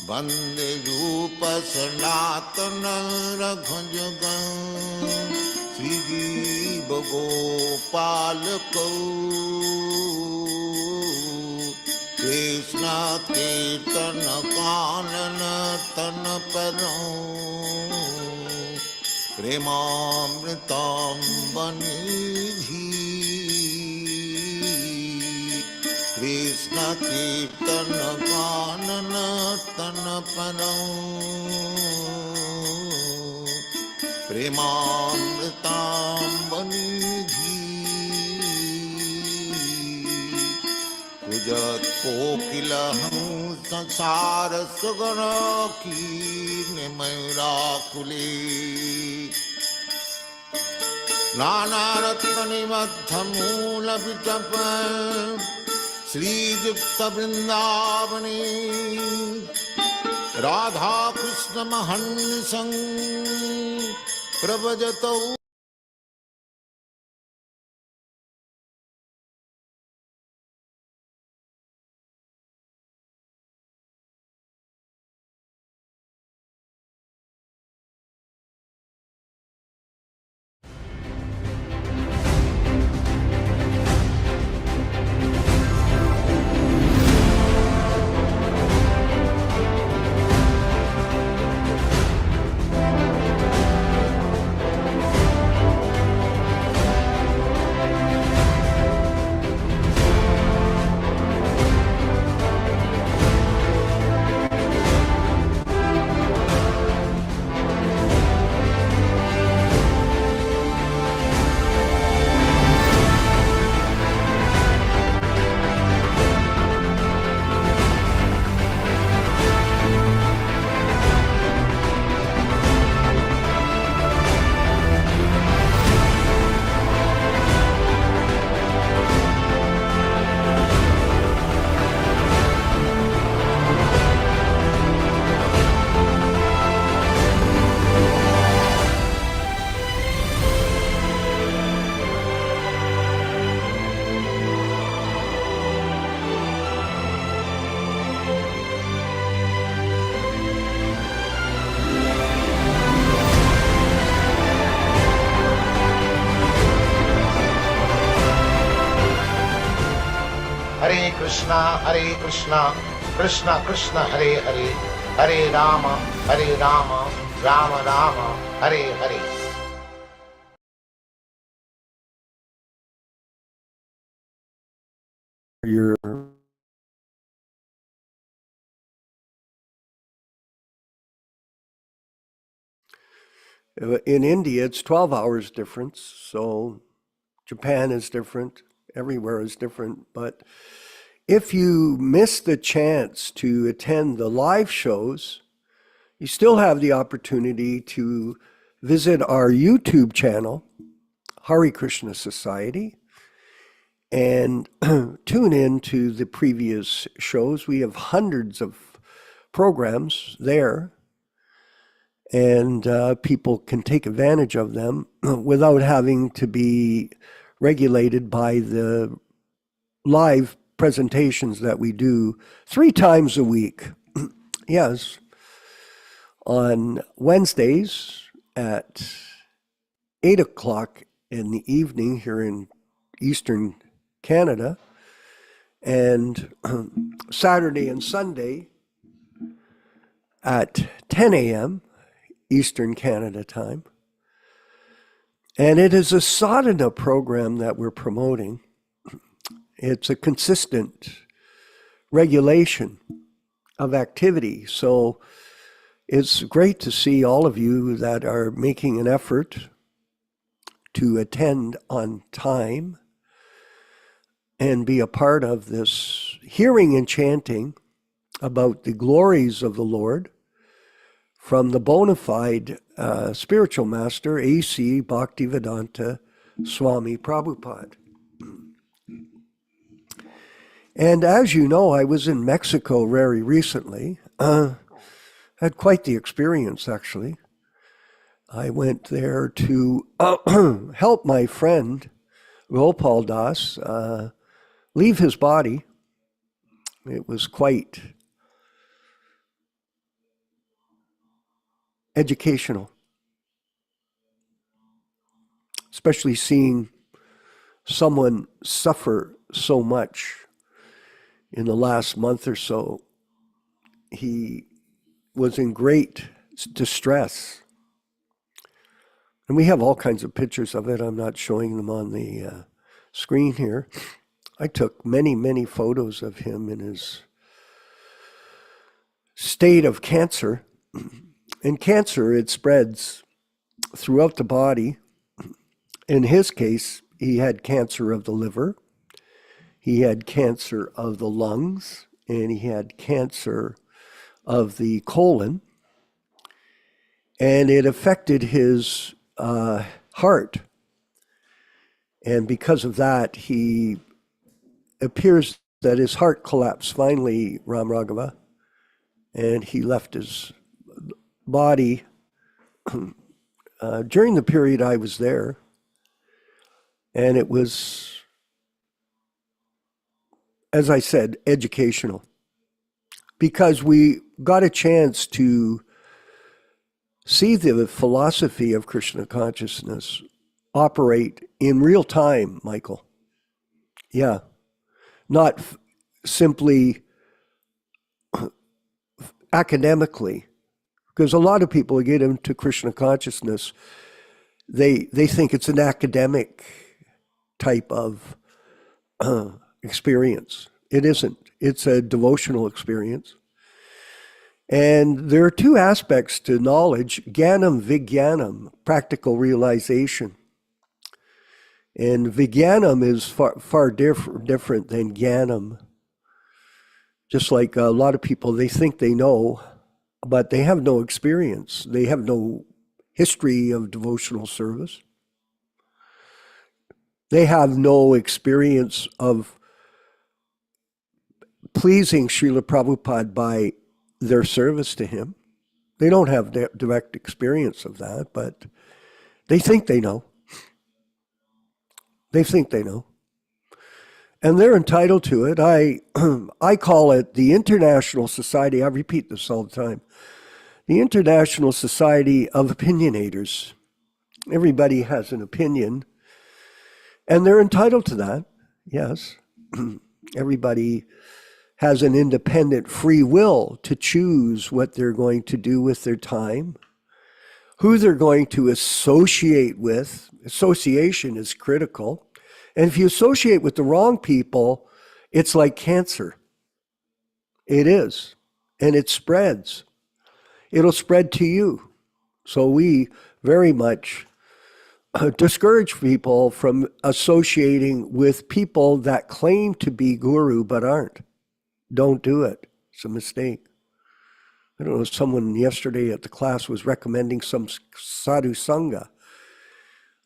Bande Rupa Sanatana Raghujagan Sri Gopalako Krishna Kirtana Kanana Tanaparam Premamritam Banidhi Krishna Kirtana Kanana Tanaparam Premamritam Banidhi Pujat Kokilaham Sansara Sugana Ki Nimayra Kuli Nānaratani Madhamula Vitapa Sri Jukta Vrindavani Radha Krishna Mahanisang Prabhajatau Hare Krishna, Krishna Krishna, Hare Hare, Hare Rama, Rama Rama, Hare Hare. In India, it's 12 hours difference, so Japan is different, everywhere is different, but if you miss the chance to attend the live shows, you still have the opportunity to visit our YouTube channel, Hare Krishna Society, and tune in to the previous shows. We have hundreds of programs there, and people can take advantage of them without having to be regulated by the live presentations that we do 3 times a week. Yes, on Wednesdays at 8 o'clock in the evening here in Eastern Canada, and Saturday and Sunday at 10 a.m. Eastern Canada time. And it is a sadhana program that we're promoting. It's a consistent regulation of activity. So it's great to see all of you that are making an effort to attend on time and be a part of this hearing and chanting about the glories of the Lord from the bona fide spiritual master, A.C. Bhaktivedanta Swami Prabhupada. And as you know, I was in Mexico very recently. Had quite the experience, actually. I went there to help my friend, Gopal Das, leave his body. It was quite educational, especially seeing someone suffer so much in the last month or so. He was in great distress. And we have all kinds of pictures of it. I'm not showing them on the screen here. I took many, many photos of him in his state of cancer. And cancer, it spreads throughout the body. In his case, he had cancer of the liver, he had cancer of the lungs, and he had cancer of the colon. And it affected his heart. And because of that, he appears that his heart collapsed finally, Ram Raghava, and he left his body during the period I was there. And it was, as I said, educational, because we got a chance to see the philosophy of Krishna consciousness operate in real time, Michael. Yeah. Not simply academically, because a lot of people get into Krishna consciousness, they think it's an academic type of experience. It isn't. It's a devotional experience. And there are two aspects to knowledge: jnanam, vijnanam, practical realization. And vijnanam is far different than jnanam. Just like a lot of people, they think they know, but they have no experience. They have no history of devotional service. They have no experience of pleasing Srila Prabhupada by their service to him. They don't have direct experience of that, but they think they know. They think they know. And they're entitled to it. I call it the International Society, I repeat this all the time, the International Society of Opinionators. Everybody has an opinion, and they're entitled to that, yes. Everybody has an independent free will to choose what they're going to do with their time, who they're going to associate with. Association is critical. And if you associate with the wrong people, it's like cancer. It is. And it spreads. It'll spread to you. So we very much discourage people from associating with people that claim to be guru but aren't. Don't do it. It's a mistake. I don't know, someone yesterday at the class was recommending some sadhu sangha.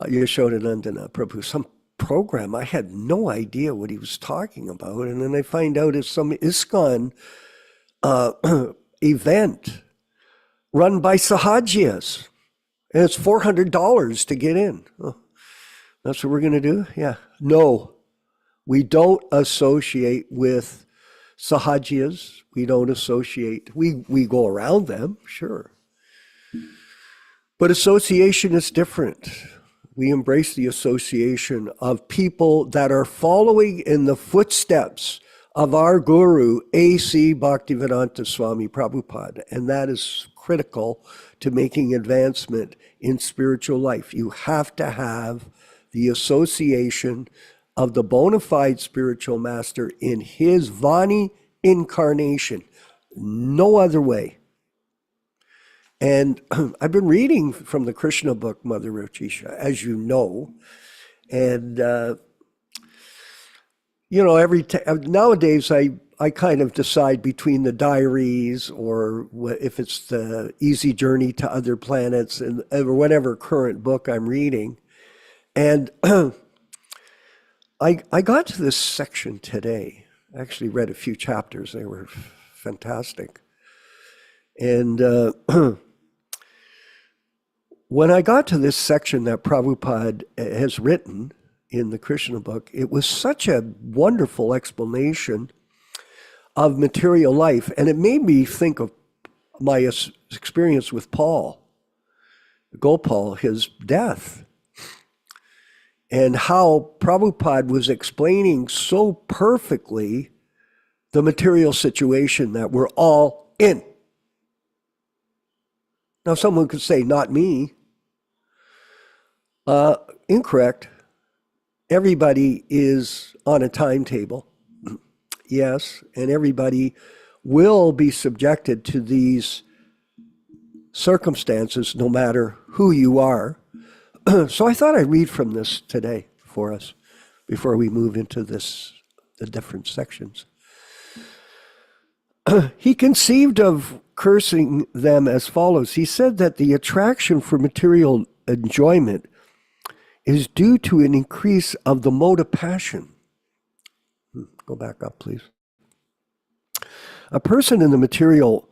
Yashodanandana Prabhu, some program. I had no idea what he was talking about. And then I find out it's some ISKCON event run by Sahajiyas. And it's $400 to get in. Oh, that's what we're going to do? Yeah. No, we don't associate with Sahajiyas. We don't associate. We go around them, sure. But association is different. We embrace the association of people that are following in the footsteps of our guru, A.C. Bhaktivedanta Swami Prabhupada. And that is critical to making advancement in spiritual life. You have to have the association of the bona fide spiritual master in his Vani incarnation. No other way. And I've been reading from the Krishna book, Mother Rochisha, as you know. And, nowadays I kind of decide between the diaries or if it's the Easy Journey to Other Planets or whatever current book I'm reading. And I got to this section today. I actually read a few chapters. They were fantastic. And when I got to this section that Prabhupada has written in the Krishna book, it was such a wonderful explanation of material life. And it made me think of my experience with Paul. Gopal his death, and how Prabhupada was explaining so perfectly the material situation that we're all in. Now, someone could say, not me. Incorrect. Everybody is on a timetable. Yes, and everybody will be subjected to these circumstances no matter who you are. So I thought I'd read from this today for us before we move into the different sections. He conceived of cursing them as follows. He said that the attraction for material enjoyment is due to an increase of the mode of passion. Go back up, please. A person in the material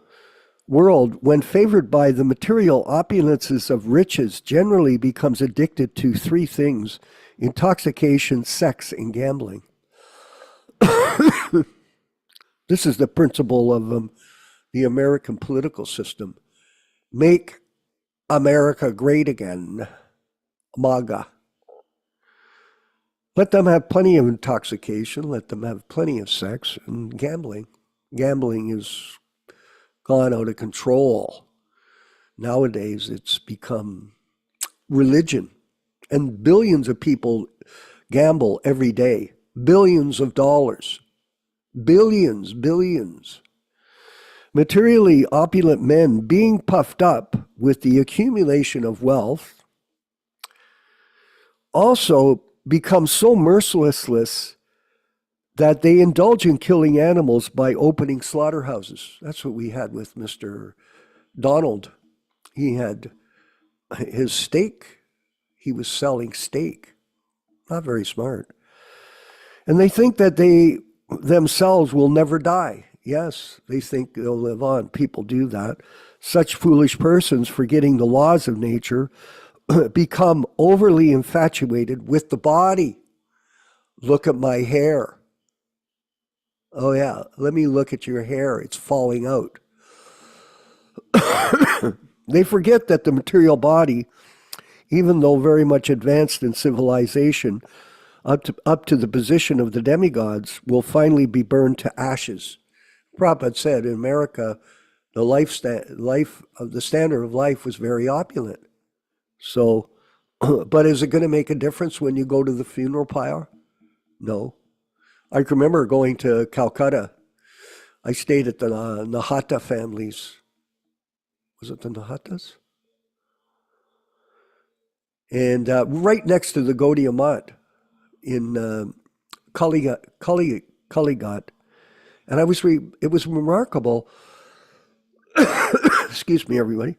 world, when favored by the material opulences of riches, generally becomes addicted to three things: intoxication, sex, and gambling. This is the principle of the American political system. Make America great again. MAGA. Let them have plenty of intoxication. Let them have plenty of sex and gambling. Gambling is gone out of control. Nowadays, it's become religion. And billions of people gamble every day. Billions of dollars. Billions. Materially opulent men, being puffed up with the accumulation of wealth, also become so merciless that they indulge in killing animals by opening slaughterhouses. That's what we had with Mr. Donald. He had his steak. He was selling steak. Not very smart. And they think that they themselves will never die. Yes, they think they'll live on. People do that. Such foolish persons, forgetting the laws of nature, become overly infatuated with the body. Look at my hair. Oh yeah, let me look at your hair. It's falling out. They forget that the material body, even though very much advanced in civilization, up to the position of the demigods, will finally be burned to ashes. Prabhupada said in America, the standard of life was very opulent. So, but is it going to make a difference when you go to the funeral pyre? No. I can remember going to Calcutta. I stayed at the Nārada families. Was it the Nāradas? And right next to the Gaudiya Math in Kaligat. And it was remarkable, excuse me, everybody,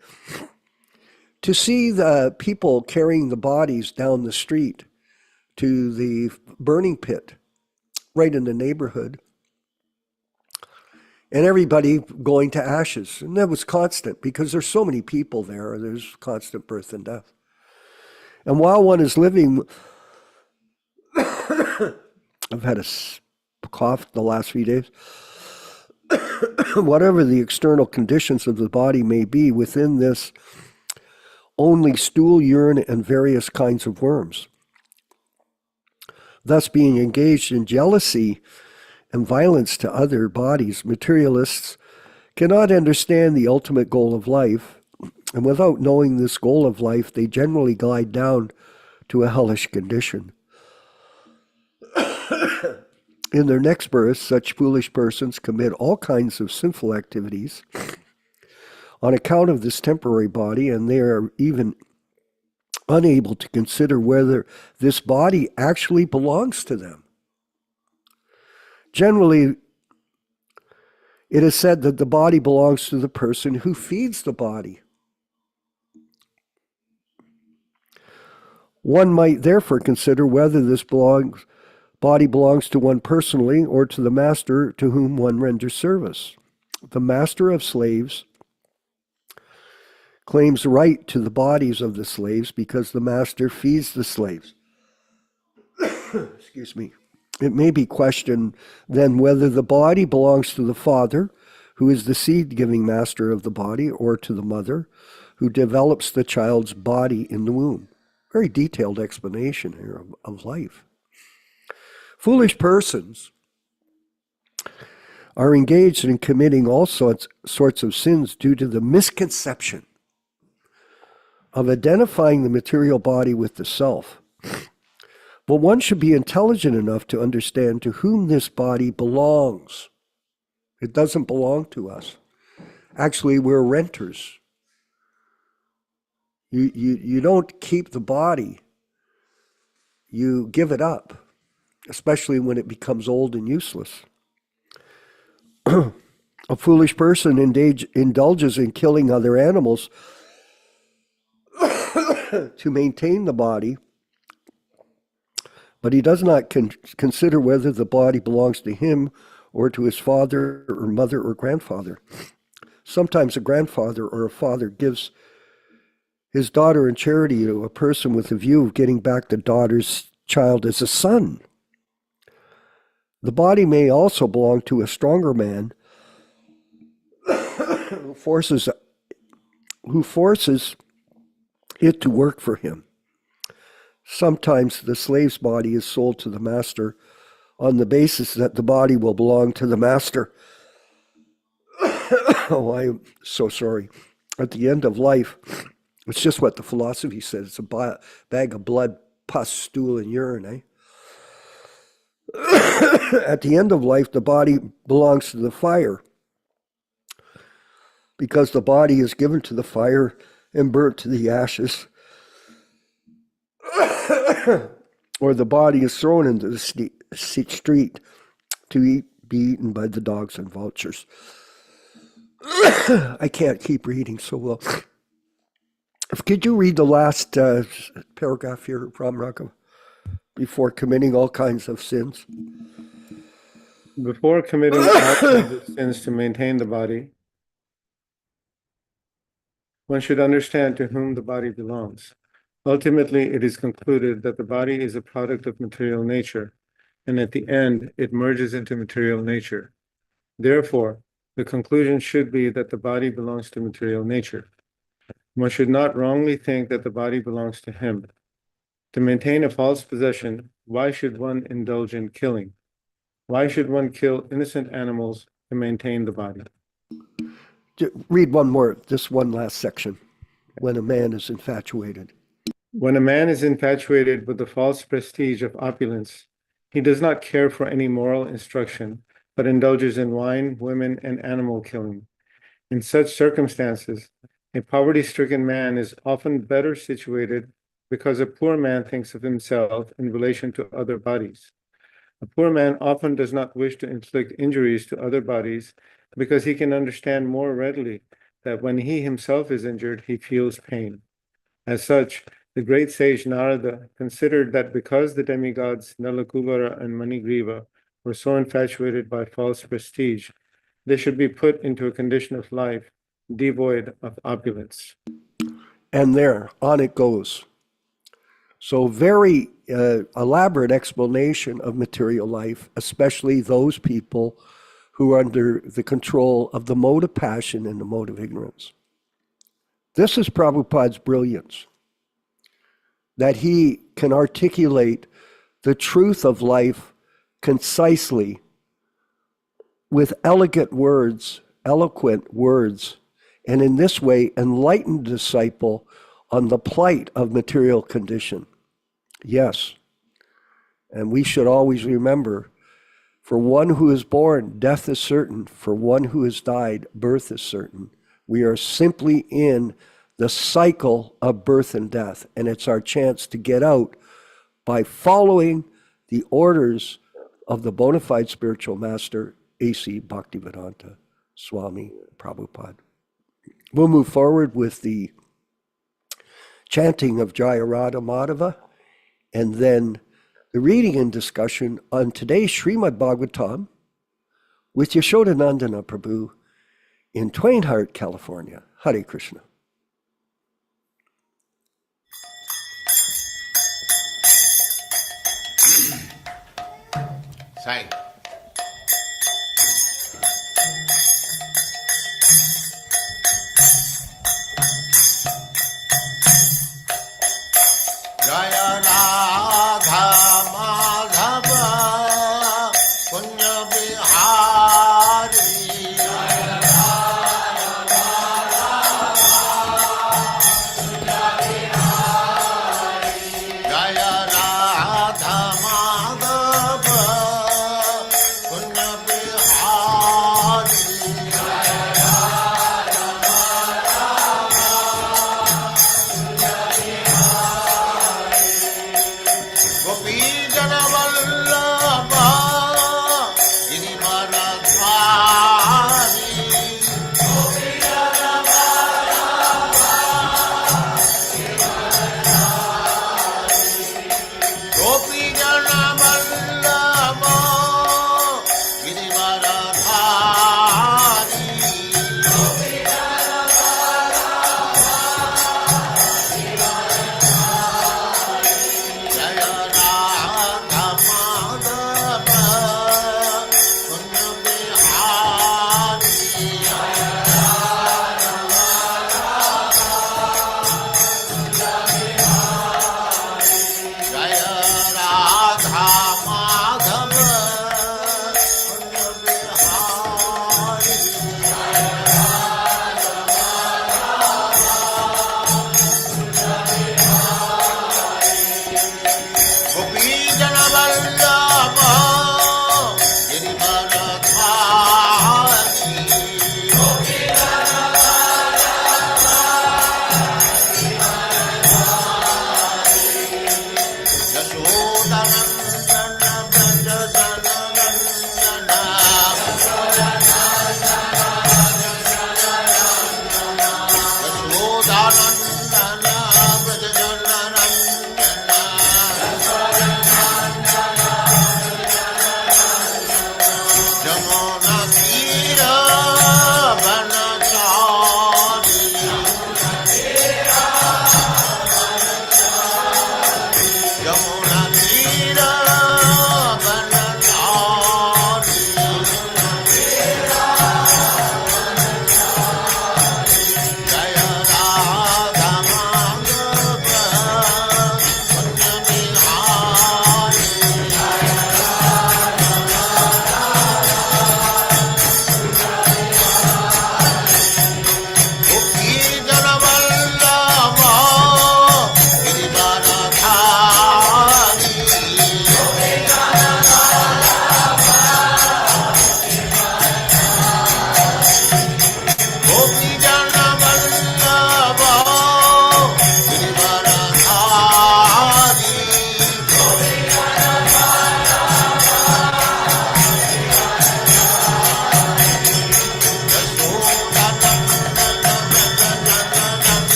to see the people carrying the bodies down the street to the burning pit right in the neighborhood, and everybody going to ashes. And that was constant because there's so many people there. There's constant birth and death. And while one is living, I've had a cough the last few days. Whatever the external conditions of the body may be, within this only stool, urine, and various kinds of worms. Thus, being engaged in jealousy and violence to other bodies, materialists cannot understand the ultimate goal of life, and without knowing this goal of life, they generally glide down to a hellish condition. In their next birth, such foolish persons commit all kinds of sinful activities on account of this temporary body, and they are even unable to consider whether this body actually belongs to them. Generally, it is said that the body belongs to the person who feeds the body. One might therefore consider whether this body belongs to one personally or to the master to whom one renders service. The master of slaves claims right to the bodies of the slaves because the master feeds the slaves. Excuse me. It may be questioned then whether the body belongs to the father, who is the seed-giving master of the body, or to the mother, who develops the child's body in the womb. Very detailed explanation here of life. Foolish persons are engaged in committing all sorts of sins due to the misconception of identifying the material body with the self. But one should be intelligent enough to understand to whom this body belongs. It doesn't belong to us. Actually, we're renters. You don't keep the body. You give it up, especially when it becomes old and useless. A foolish person indulges in killing other animals to maintain the body, but he does not consider whether the body belongs to him or to his father or mother or grandfather. Sometimes a grandfather or a father gives his daughter in charity to a person with a view of getting back the daughter's child as a son. The body may also belong to a stronger man who forces it to work for him. Sometimes the slave's body is sold to the master on the basis that the body will belong to the master. Oh, I'm so sorry. At the end of life, it's just what the philosophy said. It's a bag of blood, pus, stool, and urine, eh? At the end of life, the body belongs to the fire because the body is given to the fire and burnt to the ashes. Or the body is thrown into the street to be eaten by the dogs and vultures. I can't keep reading so well. Could you read the last paragraph here, Ram Rakam? Before committing all kinds of sins? Before committing all kinds of sins to maintain the body, one should understand to whom the body belongs. Ultimately, it is concluded that the body is a product of material nature, and at the end, it merges into material nature. Therefore, the conclusion should be that the body belongs to material nature. One should not wrongly think that the body belongs to him. To maintain a false possession, why should one indulge in killing? Why should one kill innocent animals to maintain the body? Read one more, this one last section. When a man is infatuated. When a man is infatuated with the false prestige of opulence, he does not care for any moral instruction, but indulges in wine, women, and animal killing. In such circumstances, a poverty-stricken man is often better situated because a poor man thinks of himself in relation to other bodies. A poor man often does not wish to inflict injuries to other bodies because he can understand more readily that when he himself is injured, he feels pain. As such, the great sage Nārada considered that because the demigods Nalakuvara and Manigriva were so infatuated by false prestige, they should be put into a condition of life devoid of opulence. And there, on it goes. So very elaborate explanation of material life, especially those people who are under the control of the mode of passion and the mode of ignorance. This is Prabhupada's brilliance, that he can articulate the truth of life concisely with elegant words, eloquent words, and in this way enlighten the disciple on the plight of material condition. Yes, and we should always remember, for one who is born, death is certain. For one who has died, birth is certain. We are simply in the cycle of birth and death, and it's our chance to get out by following the orders of the bona fide spiritual master, A.C. Bhaktivedanta Swami Prabhupada. We'll move forward with the chanting of Jaya Radha Madhava, and then the reading and discussion on today's Srimad Bhagavatam with Yashodanandana Prabhu in Twain Harte, California. Hare Krishna. Sai.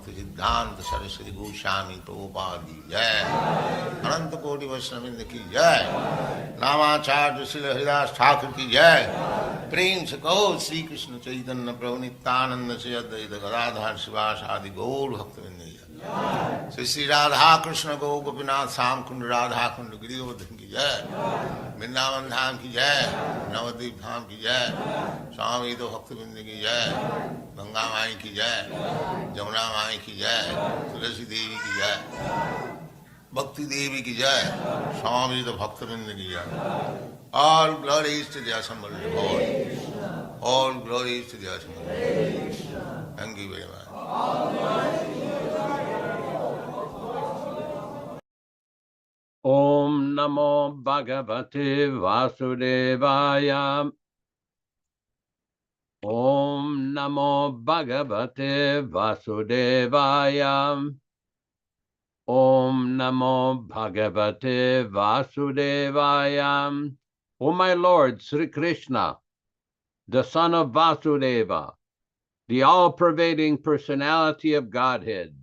सिद्धांत सरस्वती गोस्वामी प्रभुपाद की जय, अनंत कोटि वैष्णववृंद की जय, रामाचार्य श्री हरिदास ठाकुर की जय। प्रेम से कहो श्री कृष्ण चैतन्य प्रभु नित्यानंद से अद्वैत गदाधर शिवास आदि गौर भक्तवृंद की जय। श्री श्री राधा कृष्ण गौ गोपीनाथ श्याम कुंड राधा कुंड गिरिवर्धन की जय, वृंदावन धाम की जय, नवद्वीप धाम की जय, स्वामी तो भक्तवृंद की जय, गंगा माई की जय, जमुना माई की जय, तुलसी देवी की जय, भक्ति देवी की जय, स्वामी तो भक्तवृंद की जय। All glories to the assembled Lord. All glories to the assembled Lord. Thank you very much. Om Namo Bhagavate Vasudevaya. Om Namo Bhagavate Vasudevaya. Om Namo Bhagavate Vasudevaya. O my Lord Sri Krishna, the son of Vasudeva, the all-pervading personality of Godhead,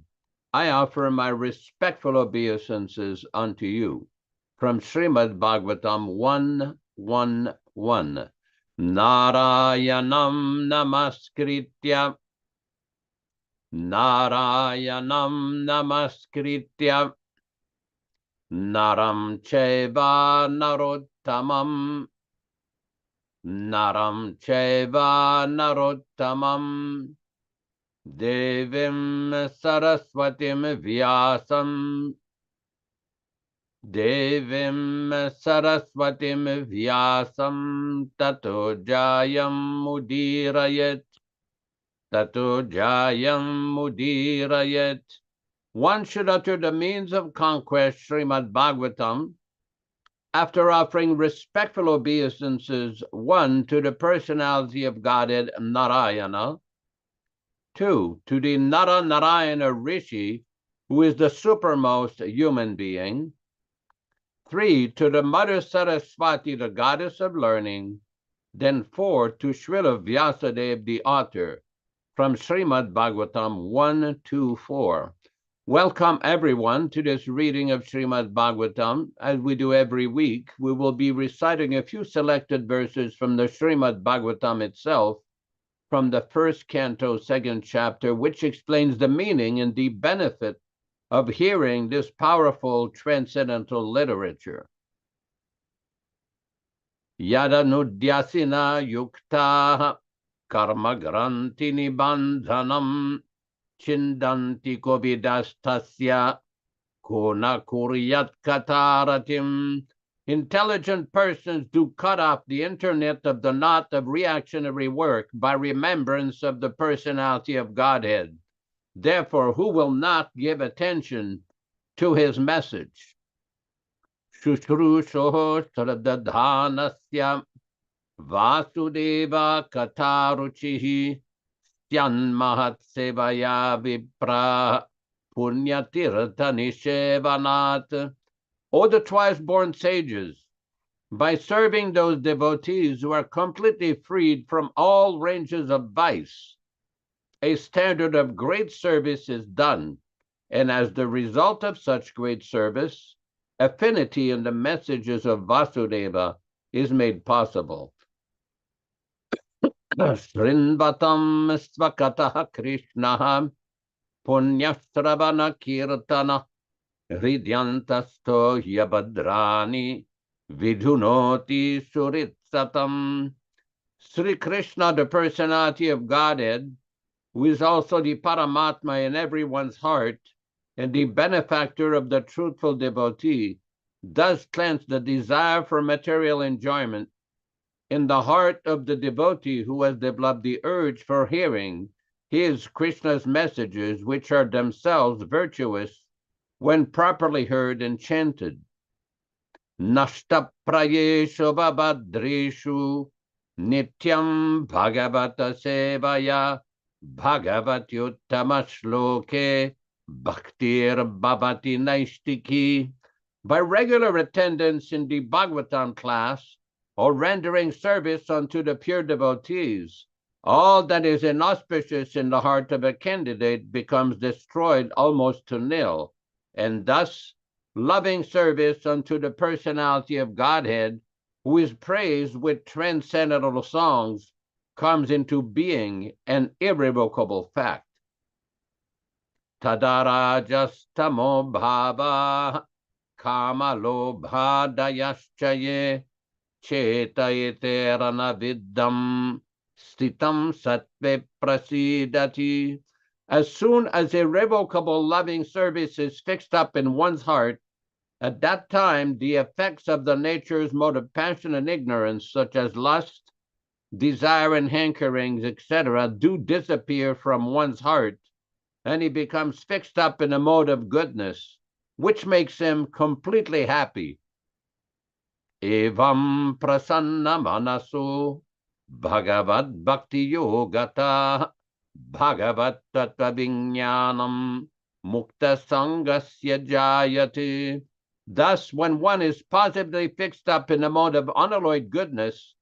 I offer my respectful obeisances unto you. From Srimad Bhagavatam 1:1:1. Narayanam namaskritya Narayanam namaskritya naram chaiva narottamam devim saraswatim vyasam tato jayam mudirayet. One should utter the means of conquest, Srimad Bhagavatam, after offering respectful obeisances, 1, to the personality of Godhead Narayana, 2, to the Narayana Rishi, who is the supermost human being, 3, to the Mother Saraswati, the goddess of learning, then 4, to Srila Vyasadeva, the author, from Srimad Bhagavatam 1-4. Welcome everyone to this reading of Srimad Bhagavatam. As we do every week, we will be reciting a few selected verses from the Srimad Bhagavatam itself, from the first canto, second chapter, which explains the meaning and the benefit of hearing this powerful transcendental literature. Yadanudyasina yukta karma granti nibandhanam Chindanti kovidastasya kona kuryat kataratim. Intelligent persons do cut off the internet of the knot of reactionary work by remembrance of the personality of Godhead. Therefore, who will not give attention to his message? Shushrushoho sradadhanasya vasudeva kataruchihi Mahat Sevaya Vipra Punyatirtha Nishevanat. O the twice-born sages, by serving those devotees who are completely freed from all ranges of vice, a standard of great service is done, and as the result of such great service, affinity in the messages of Vasudeva is made possible. Srinvatam svakataha Krishnaha punyastravana kirtana hridyantasto yabadrani vidhunoti suritsatam. Sri Krishna, the personality of Godhead, who is also the Paramatma in everyone's heart and the benefactor of the truthful devotee, does cleanse the desire for material enjoyment in the heart of the devotee who has developed the urge for hearing his Krishna's messages, which are themselves virtuous when properly heard and chanted. Nashta prayeshu vabhadreshu nityam bhagavata sevaya bhagavatyuttama shloke bhaktir bhavati naistiki. By regular attendance in the Bhagavatam class, or rendering service unto the pure devotees, all that is inauspicious in the heart of a candidate becomes destroyed almost to nil, and thus loving service unto the personality of Godhead, who is praised with transcendental songs, comes into being an irrevocable fact. Tadarajastamo bhava kama lobha dayaschaye Chetayiterana viddam stitam sattve prasidati. As soon as irrevocable loving service is fixed up in one's heart, at that time the effects of the nature's mode of passion and ignorance, such as lust, desire and hankerings, etc., do disappear from one's heart, and he becomes fixed up in a mode of goodness, which makes him completely happy. Evam prasanna manaso bhagavad bhakti yogata bhagavat tattva vijnanam mukta sangasya jayate. Thus, when one is positively fixed up in the mode of unalloyed goodness,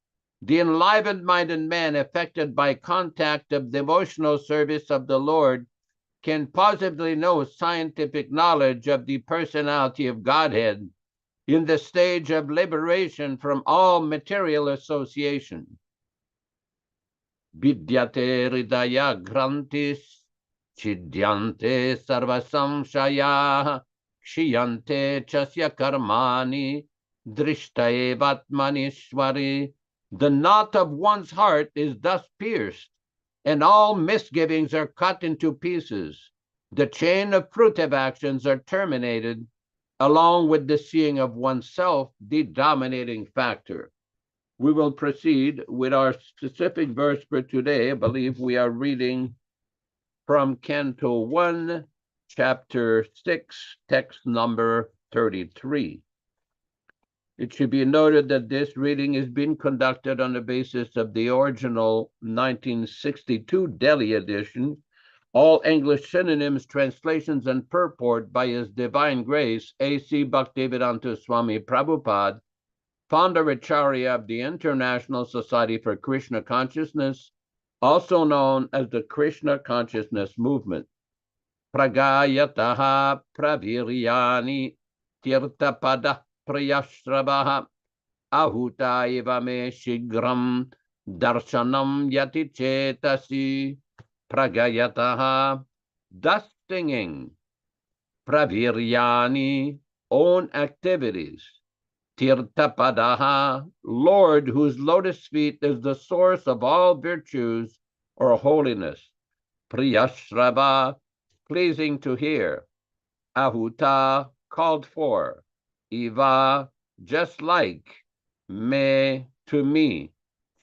the enlivened-minded man affected by contact of devotional service of the Lord can positively know scientific knowledge of the personality of Godhead in the stage of liberation from all material association. Vidyate hridaya grantis Chidyante sarvasamshaya kshiyante chasya karmani drishtaevatmanishwari. The knot of one's heart is thus pierced, and all misgivings are cut into pieces. The chain of fruitive actions are terminated, along with the seeing of oneself, the dominating factor. We will proceed with our specific verse for today. I believe we are reading from Canto 1, Chapter 6, text number 33. It should be noted that this reading is being conducted on the basis of the original 1962 Delhi edition. All English synonyms, translations, and purport by His Divine Grace, A.C. Bhaktivedanta Swami Prabhupada, founder Acharya of the International Society for Krishna Consciousness, also known as the Krishna Consciousness Movement. Pragayataha praviryani tirtapada prayashravaha ahuta eva me shigram darshanam yati chetasi. Pragayataha, thus singing. Praviryani, own activities. Tirtapadaha, Lord, whose lotus feet is the source of all virtues or holiness. Priyashrava, pleasing to hear. Ahuta, called for. Eva, just like. Me, to me.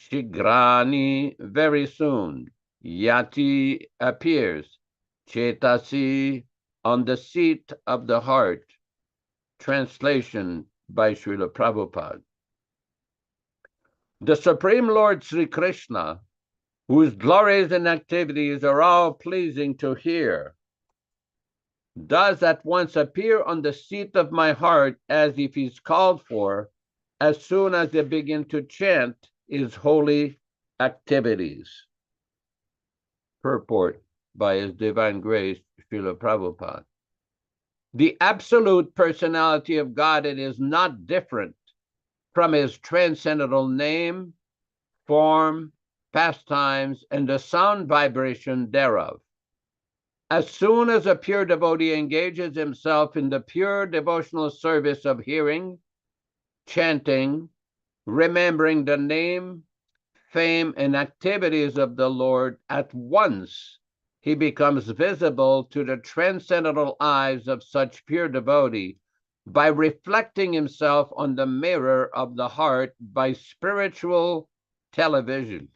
Shigrani, very soon. Yati, appears. Chetasi, on the seat of the heart. Translation by Srila Prabhupada. The Supreme Lord Sri Krishna, whose glories and activities are all pleasing to hear, does at once appear on the seat of my heart as if he's called for, as soon as I begin to chant his holy activities. Purport by His Divine Grace, Srila Prabhupada. The absolute personality of God, it is not different from his transcendental name, form, pastimes, and the sound vibration thereof. As soon as a pure devotee engages himself in the pure devotional service of hearing, chanting, remembering the name, fame, and activities of the Lord, at once he becomes visible to the transcendental eyes of such pure devotee by reflecting himself on the mirror of the heart by spiritual television.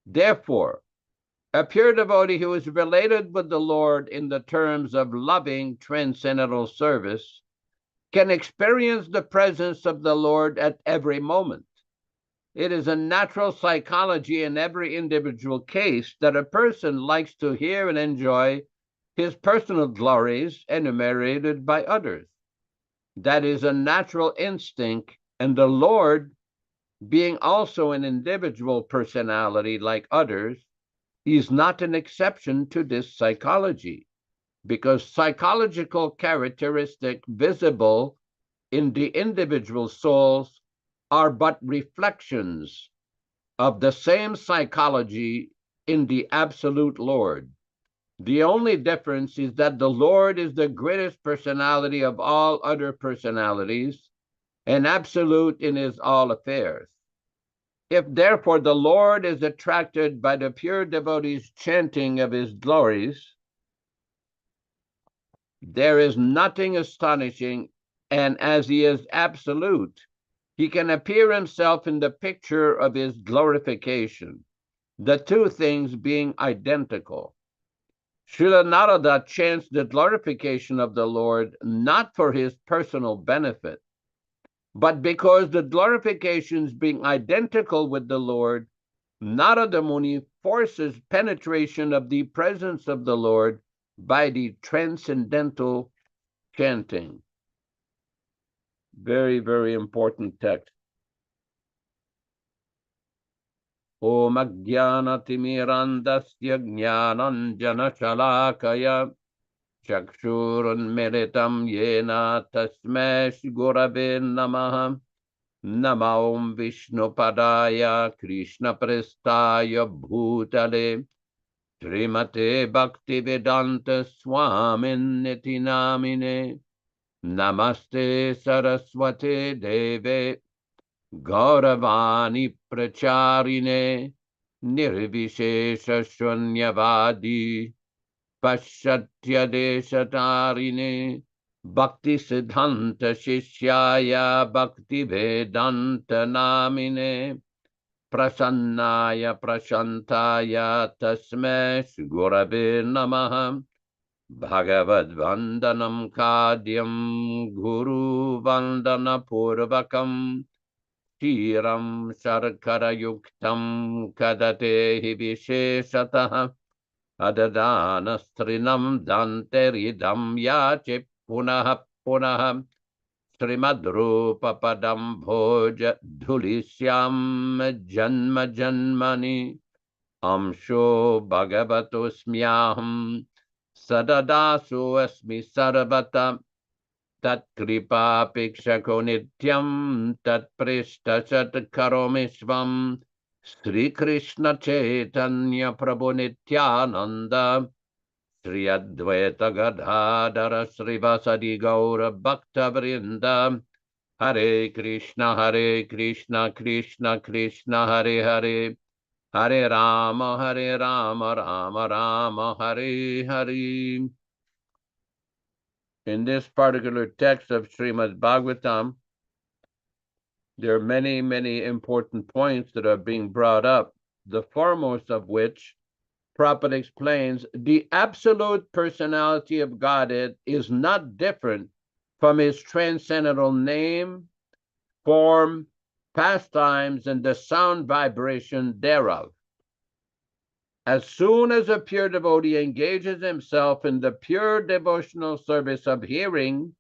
Therefore, a pure devotee who is related with the Lord in the terms of loving transcendental service can experience the presence of the Lord at every moment. It is a natural psychology in every individual case that a person likes to hear and enjoy his personal glories enumerated by others. That is a natural instinct, and the Lord, being also an individual personality like others, is not an exception to this psychology, because psychological characteristics visible in the individual souls are but reflections of the same psychology in the absolute Lord. The only difference is that the Lord is the greatest personality of all other personalities and absolute in his all affairs. If therefore the Lord is attracted by the pure devotee's chanting of his glories, there is nothing astonishing, and as he is absolute, he can appear himself in the picture of his glorification, the two things being identical. Srila Nārada chants the glorification of the Lord not for his personal benefit, but because the glorifications being identical with the Lord, Nārada Muni forces penetration of the presence of the Lord by the transcendental chanting. Very, very important text. Om Ajnanatirmirandasya Jnananjana Shalakaya Chakshurunmilitam Yena Tasmai Gurave Namaha. Nama Om Vishnupadaya Krishna Prestaya Bhutale Srimate Bhaktivedanta Swaminiti Namine Namaste Saraswate Deve Gauravani Pracharine Nirvishesha Shunyavadi Pashatya Deshatarine Bhakti Siddhanta Shishyaya Bhakti Vedanta Namine Prasannaya Prashantaya Tasme Gurave Namaha Bhagavad Vandanam Kadyam Guru Vandana Purvakam Tiram Sharkara Yuktam Kadate Visheshataha Adadana Dante Ridam Yache Punaha Punaha Srimadrupa Padam Bhoja Dhulisyam Janma Janmani Amsho Bhagavatosmyaham Sadadasu Asmi Sarvata Tat Kripa Pikshako Nityam Tat Prishta Sat Karomishvam Sri Krishna Chaitanya Prabhu Nityananda Sri Advaita Gadadhara Srivasadi Gaura Bhakta Vrinda Hare Krishna Krishna Krishna Hare Hare Hare Rama Rama Rama Hare Hare. In this particular text of Srimad Bhagavatam, there are many, many important points that are being brought up, the foremost of which Prabhupada explains the absolute personality of Godhead is not different from his transcendental name, form, pastimes, and the sound vibration thereof. As soon as a pure devotee engages himself in the pure devotional service of hearing,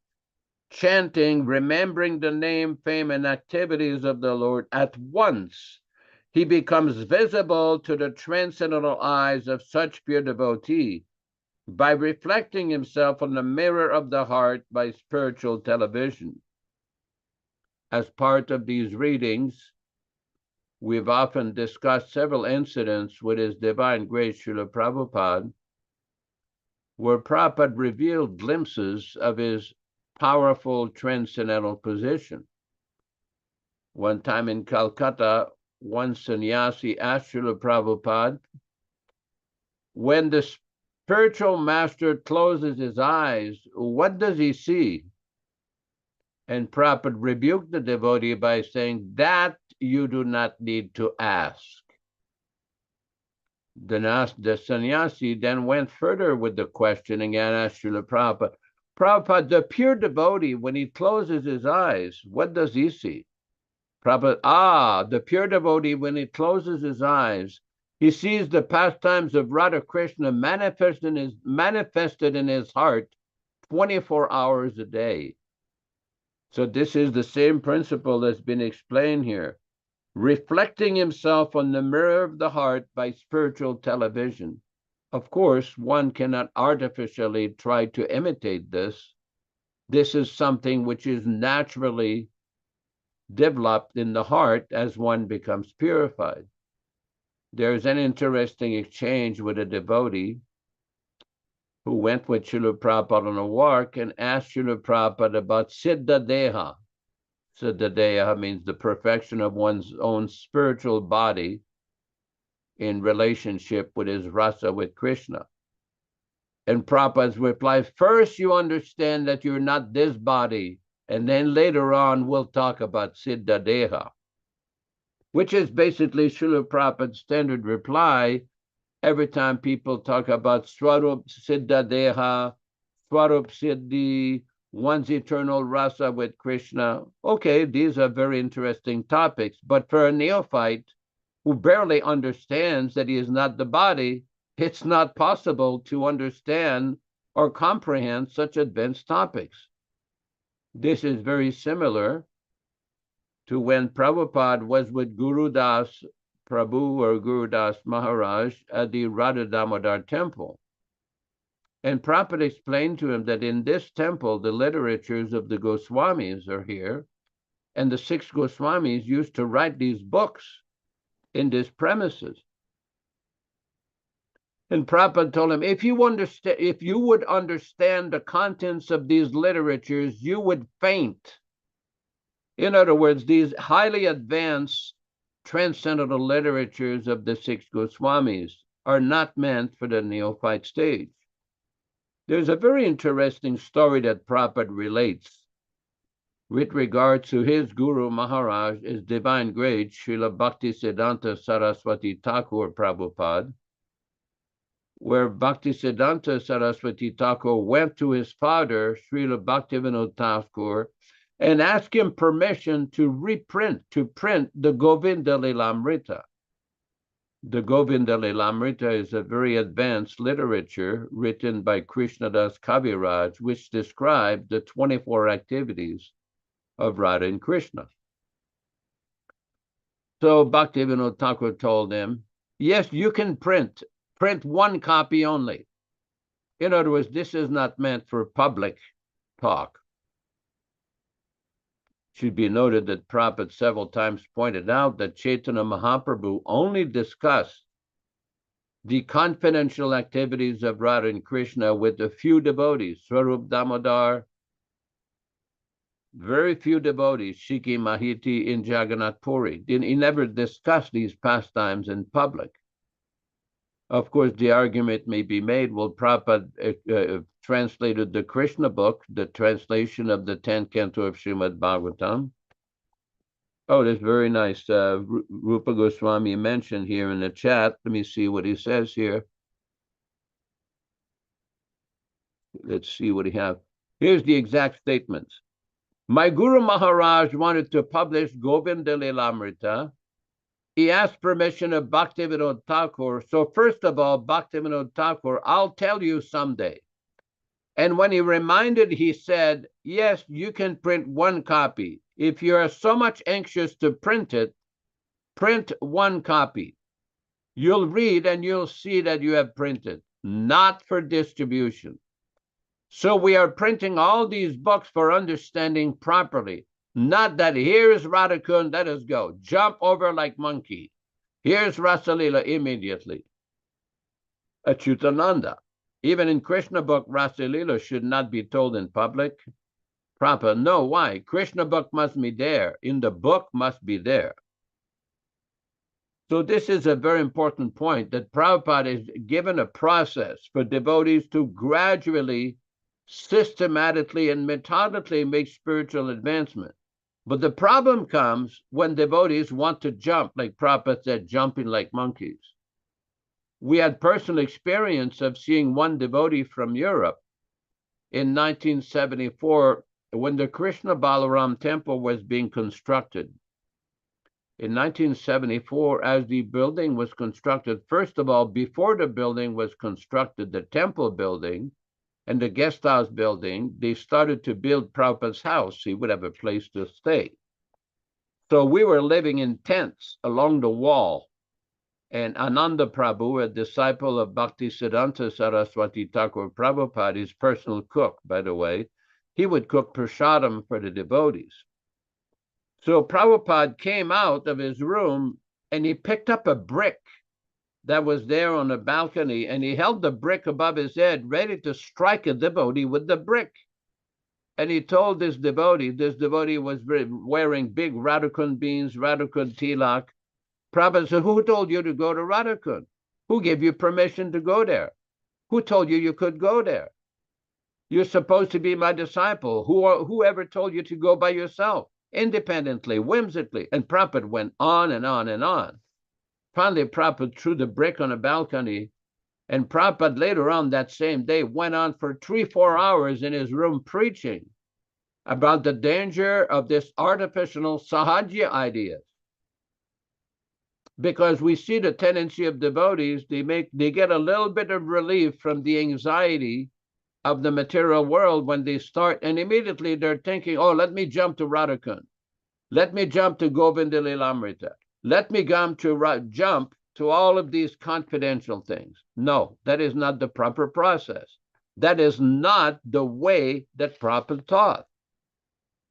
chanting, remembering the name, fame, and activities of the Lord, at once he becomes visible to the transcendental eyes of such pure devotee by reflecting himself on the mirror of the heart by spiritual television. As part of these readings, we've often discussed several incidents with His Divine Grace Srila Prabhupada, where Prabhupada revealed glimpses of his powerful transcendental position. One time in Calcutta, one sannyasi asked Srila Prabhupada, when the spiritual master closes his eyes, what does he see? And Prabhupada rebuked the devotee by saying, that you do not need to ask. The sannyasi then went further with the questioning and asked Srila Prabhupada, Prabhupada, the pure devotee, when he closes his eyes, what does he see? Prabhupada, the pure devotee, when he closes his eyes, he sees the pastimes of Radha Krishna manifested in his heart 24 hours a day. So this is the same principle that's been explained here. Reflecting himself on the mirror of the heart by spiritual television. Of course, one cannot artificially try to imitate this. This is something which is naturally developed in the heart as one becomes purified. There's an interesting exchange with a devotee who went with Srila Prabhupada on a walk and asked Srila Prabhupada about Siddha Deha. Siddha Deha means the perfection of one's own spiritual body in relationship with his rasa with Krishna. And Prabhupada's reply, first you understand that you're not this body, and then later on we'll talk about Siddha Deha, which is basically Srila Prabhupada's standard reply every time people talk about Swarup Siddha Deha, Swarup Siddhi, one's eternal rasa with Krishna. Okay, these are very interesting topics, but for a neophyte who barely understands that he is not the body, it's not possible to understand or comprehend such advanced topics. This is very similar to when Prabhupada was with Guru Das Prabhu or Guru Das Maharaj at the Radha Damodar temple. And Prabhupada explained to him that in this temple, the literatures of the Goswamis are here, and the 6 Goswamis used to write these books in these premises. And Prabhupada told him, if you would understand the contents of these literatures, you would faint. In other words, these highly advanced transcendental literatures of the six Goswamis are not meant for the neophyte stage. There's a very interesting story that Prabhupada relates with regard to his Guru Maharaj, his divine great Srila Bhaktisiddhanta Saraswati Thakur Prabhupada, where Bhaktisiddhanta Saraswati Thakur went to his father, Srila Bhaktivinoda Thakur, and asked him permission to print the Govinda Lilamrita. The Govinda Lilamrita is a very advanced literature written by Krishnadas Kaviraj, which describes the 24 activities of Radha and Krishna. So Bhaktivinoda Thakur told him, yes, you can print one copy only. In other words, this is not meant for public talk. Should be noted that Prabhupada several times pointed out that Chaitanya Mahaprabhu only discussed the confidential activities of Radha and Krishna with a few devotees, Swarup Damodar, very few devotees, Shiki Mahiti in Jagannath Puri. He never discussed these pastimes in public. Of course, the argument may be made, well, Prabhupada translated the Krishna book, the translation of the 10th canto of Srimad Bhagavatam. Oh, that's very nice. Rupa Goswami mentioned here in the chat. Let me see what he says here. Let's see what he has. Here's the exact statements. My Guru Maharaj wanted to publish Govinda Lilamrita. He asked permission of Bhaktivinoda Thakur. So first of all, Bhaktivinoda Thakur, I'll tell you someday. And when he reminded, he said, yes, you can print one copy. If you are so much anxious to print it, print one copy. You'll read and you'll see that you have printed, not for distribution. So we are printing all these books for understanding properly. Not that here's Radhakund, let us go. Jump over like monkey. Here's Rasalila immediately. Achyutananda. Even in Krishna book, Rasalila should not be told in public. Proper. No, why? Krishna book must be there. In the book must be there. So this is a very important point, that Prabhupada is given a process for devotees to gradually, systematically, and methodically make spiritual advancement. But the problem comes when devotees want to jump, like Prabhupada said, jumping like monkeys. We had personal experience of seeing one devotee from Europe in 1974 when the Krishna Balaram temple was being constructed. In 1974, as the building was constructed, first of all, before the building was constructed, the temple building and the guest house building, they started to build Prabhupada's house. He would have a place to stay. So we were living in tents along the wall. And Ananda Prabhu, a disciple of Bhaktisiddhanta Saraswati Thakur Prabhupada, his personal cook, by the way, he would cook prasadam for the devotees. So Prabhupada came out of his room and he picked up a brick that was there on the balcony, and he held the brick above his head, ready to strike a devotee with the brick. And he told this devotee was wearing big Radhakund beans, Radhakund tilak. Prabhupada said, who told you to go to Radhakund? Who gave you permission to go there? Who told you you could go there? You're supposed to be my disciple. Whoever told you to go by yourself, independently, whimsically? And Prabhupada went on and on and on. Finally, Prabhupada threw the brick on a balcony, and Prabhupada later on that same day went on for 3-4 hours in his room preaching about the danger of this artificial sahaja ideas. Because we see the tendency of devotees, they get a little bit of relief from the anxiety of the material world when they start, and immediately they're thinking, oh, let me jump to Radhakund. Let me jump to Govinda Lilamrita. Let me jump to all of these confidential things. No, that is not the proper process. That is not the way that Prabhupada taught.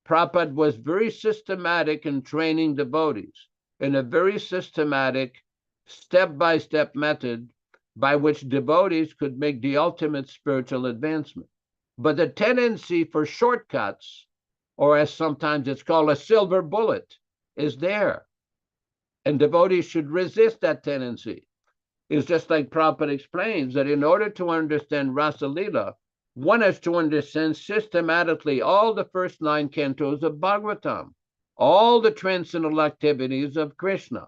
Prabhupada was very systematic in training devotees in a very systematic, step-by-step method by which devotees could make the ultimate spiritual advancement. But the tendency for shortcuts, or as sometimes it's called a silver bullet, is there. And devotees should resist that tendency. It's just like Prabhupada explains that in order to understand Rasa Lila, one has to understand systematically all the first 9 cantos of Bhagavatam, all the transcendental activities of Krishna,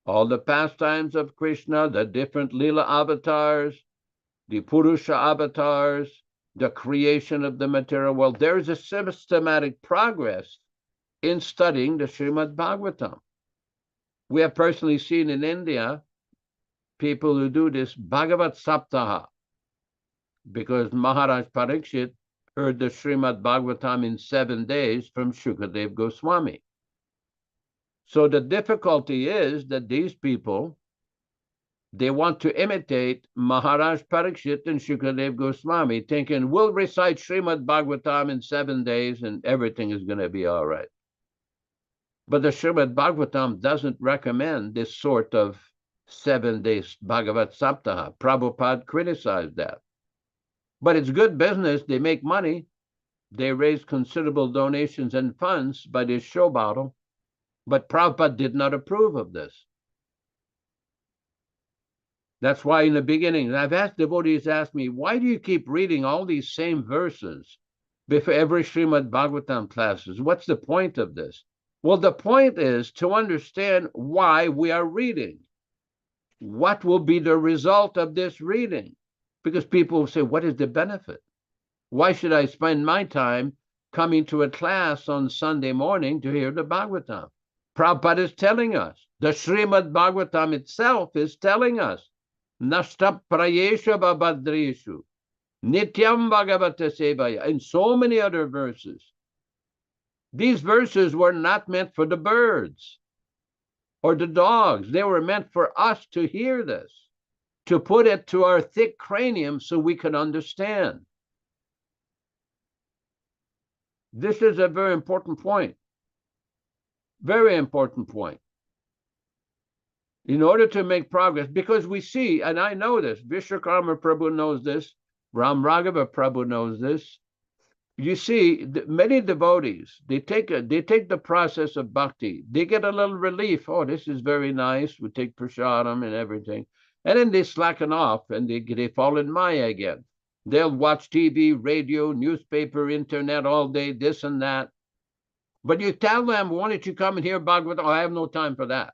all the pastimes of Krishna, the different Lila avatars, the Purusha avatars, the creation of the material world. There is a systematic progress in studying the Srimad Bhagavatam. We have personally seen in India people who do this Bhagavat Saptaha, because Maharaj Parikshit heard the Srimad Bhagavatam in 7 days from Shukadev Goswami. So the difficulty is that these people, they want to imitate Maharaj Parikshit and Shukadev Goswami, thinking we'll recite Srimad Bhagavatam in 7 days and everything is going to be all right. But the Srimad Bhagavatam doesn't recommend this sort of 7 days Bhagavat Saptaha. Prabhupada criticized that. But it's good business. They make money. They raise considerable donations and funds by this show bottle. But Prabhupada did not approve of this. That's why in the beginning, I've asked devotees, ask me, why do you keep reading all these same verses before every Srimad Bhagavatam classes? What's the point of this? Well, the point is to understand why we are reading. What will be the result of this reading? Because people will say, what is the benefit? Why should I spend my time coming to a class on Sunday morning to hear the Bhagavatam? Prabhupada is telling us, the Srimad Bhagavatam itself is telling us, Nashta Prayesha Babadreshu, Nityam Bhagavata Sevaya, and so many other verses. These verses were not meant for the birds or the dogs. They were meant for us to hear this, to put it to our thick cranium so we can understand. This is a very important point. Very important point. In order to make progress, because we see, and I know this, Vishwakarma Prabhu knows this, Ram Raghava Prabhu knows this. You see, many devotees, they take the process of bhakti. They get a little relief. Oh, this is very nice. We take prasadam and everything. And then they slacken off and they fall in Maya again. They'll watch TV, radio, newspaper, internet all day, this and that. But you tell them, why don't you come and hear Bhagavatam? Oh, I have no time for that.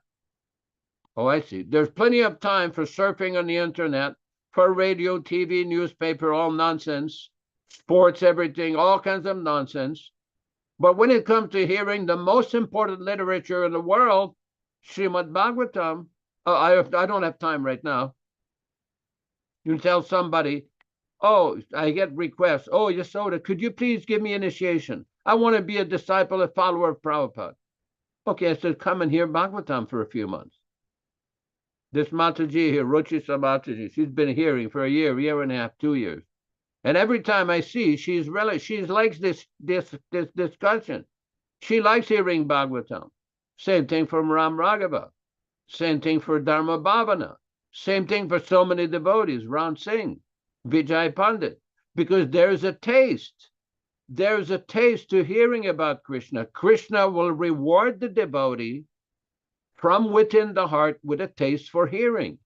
Oh, I see. There's plenty of time for surfing on the internet, for radio, TV, newspaper, all nonsense, sports, everything, all kinds of nonsense. But when it comes to hearing the most important literature in the world, Srimad Bhagavatam, I don't have time right now. You tell somebody, oh, I get requests. Oh, Yasoda, could you please give me initiation? I want to be a disciple, a follower of Prabhupada. Okay, I said, come and hear Bhagavatam for a few months. This Mataji here, Ruchi Mataji, she's been hearing for a year and a half, 2 years. And every time I see, she likes this discussion. She likes hearing Bhagavatam. Same thing from Ram Raghava. Same thing for Dharma Bhavana. Same thing for so many devotees, Ram Singh, Vijay Pandit. Because there's a taste. There's a taste to hearing about Krishna. Krishna will reward the devotee from within the heart with a taste for hearing.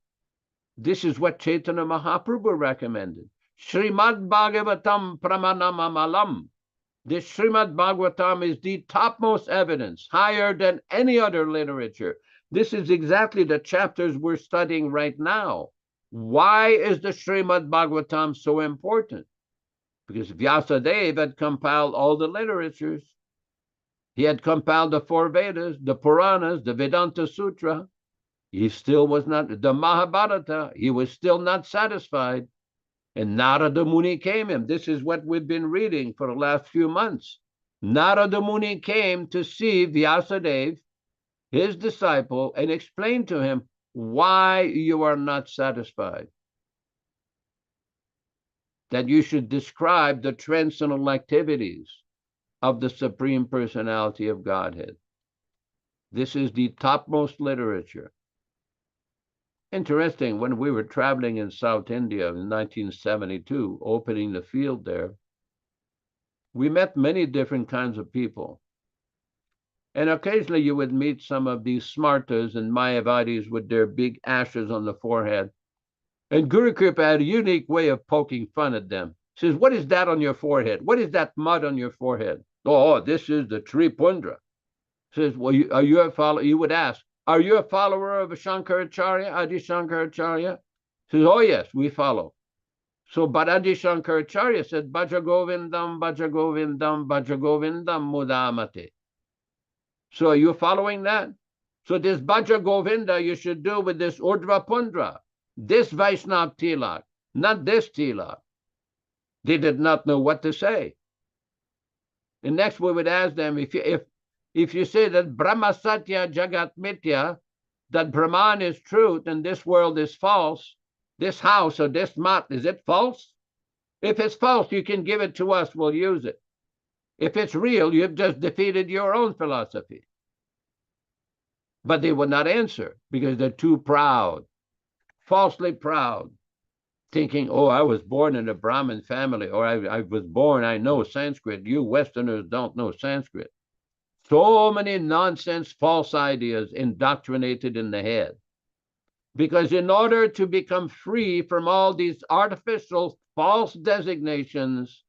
This is what Chaitanya Mahaprabhu recommended. Srimad Bhagavatam Pramanamamalam. This Srimad Bhagavatam is the topmost evidence, higher than any other literature. This is exactly the chapters we're studying right now. Why is the Srimad Bhagavatam so important? Because Vyāsa had compiled all the literatures. He had compiled the 4 Vedas, the Puranas, the Vedanta Sutra. He still was not, the Mahabharata, he was still not satisfied. And Nārada Muni came him. This is what we've been reading for the last few months. Nārada Muni came to see Vyāsa, his disciple, and explained to him why you are not satisfied. That you should describe the transcendental activities of the Supreme Personality of Godhead. This is the topmost literature. Interesting, when we were traveling in South India in 1972, opening the field there, we met many different kinds of people. And occasionally you would meet some of these smartas and Mayavadis with their big ashes on the forehead. And Guru Kripa had a unique way of poking fun at them. He says, what is that on your forehead? What is that mud on your forehead? Oh, this is the Tripundra. He says, well, are you a follower? You would ask, are you a follower of Shankaracharya, Adi Shankaracharya? He says, oh, yes, we follow. So Bharati Shankaracharya said, Bhaja Govindam, Bhaja Govindam, Bhaja Govindam Mudamate. So are you following that? So this Bhaja Govinda you should do with this Urdhva Pundra, this Vaishnav Tilak, not this Tilak. They did not know what to say. And next we would ask them, if you say that Brahma Satya Jagat Mithya, that Brahman is truth and this world is false, this house or this mat, is it false? If it's false, you can give it to us, we'll use it. If it's real, you've just defeated your own philosophy. But they would not answer because they're too proud, falsely proud, thinking, oh, I was born in a Brahmin family, or I was born, I know Sanskrit. You Westerners don't know Sanskrit. So many nonsense, false ideas indoctrinated in the head. Because in order to become free from all these artificial false designations,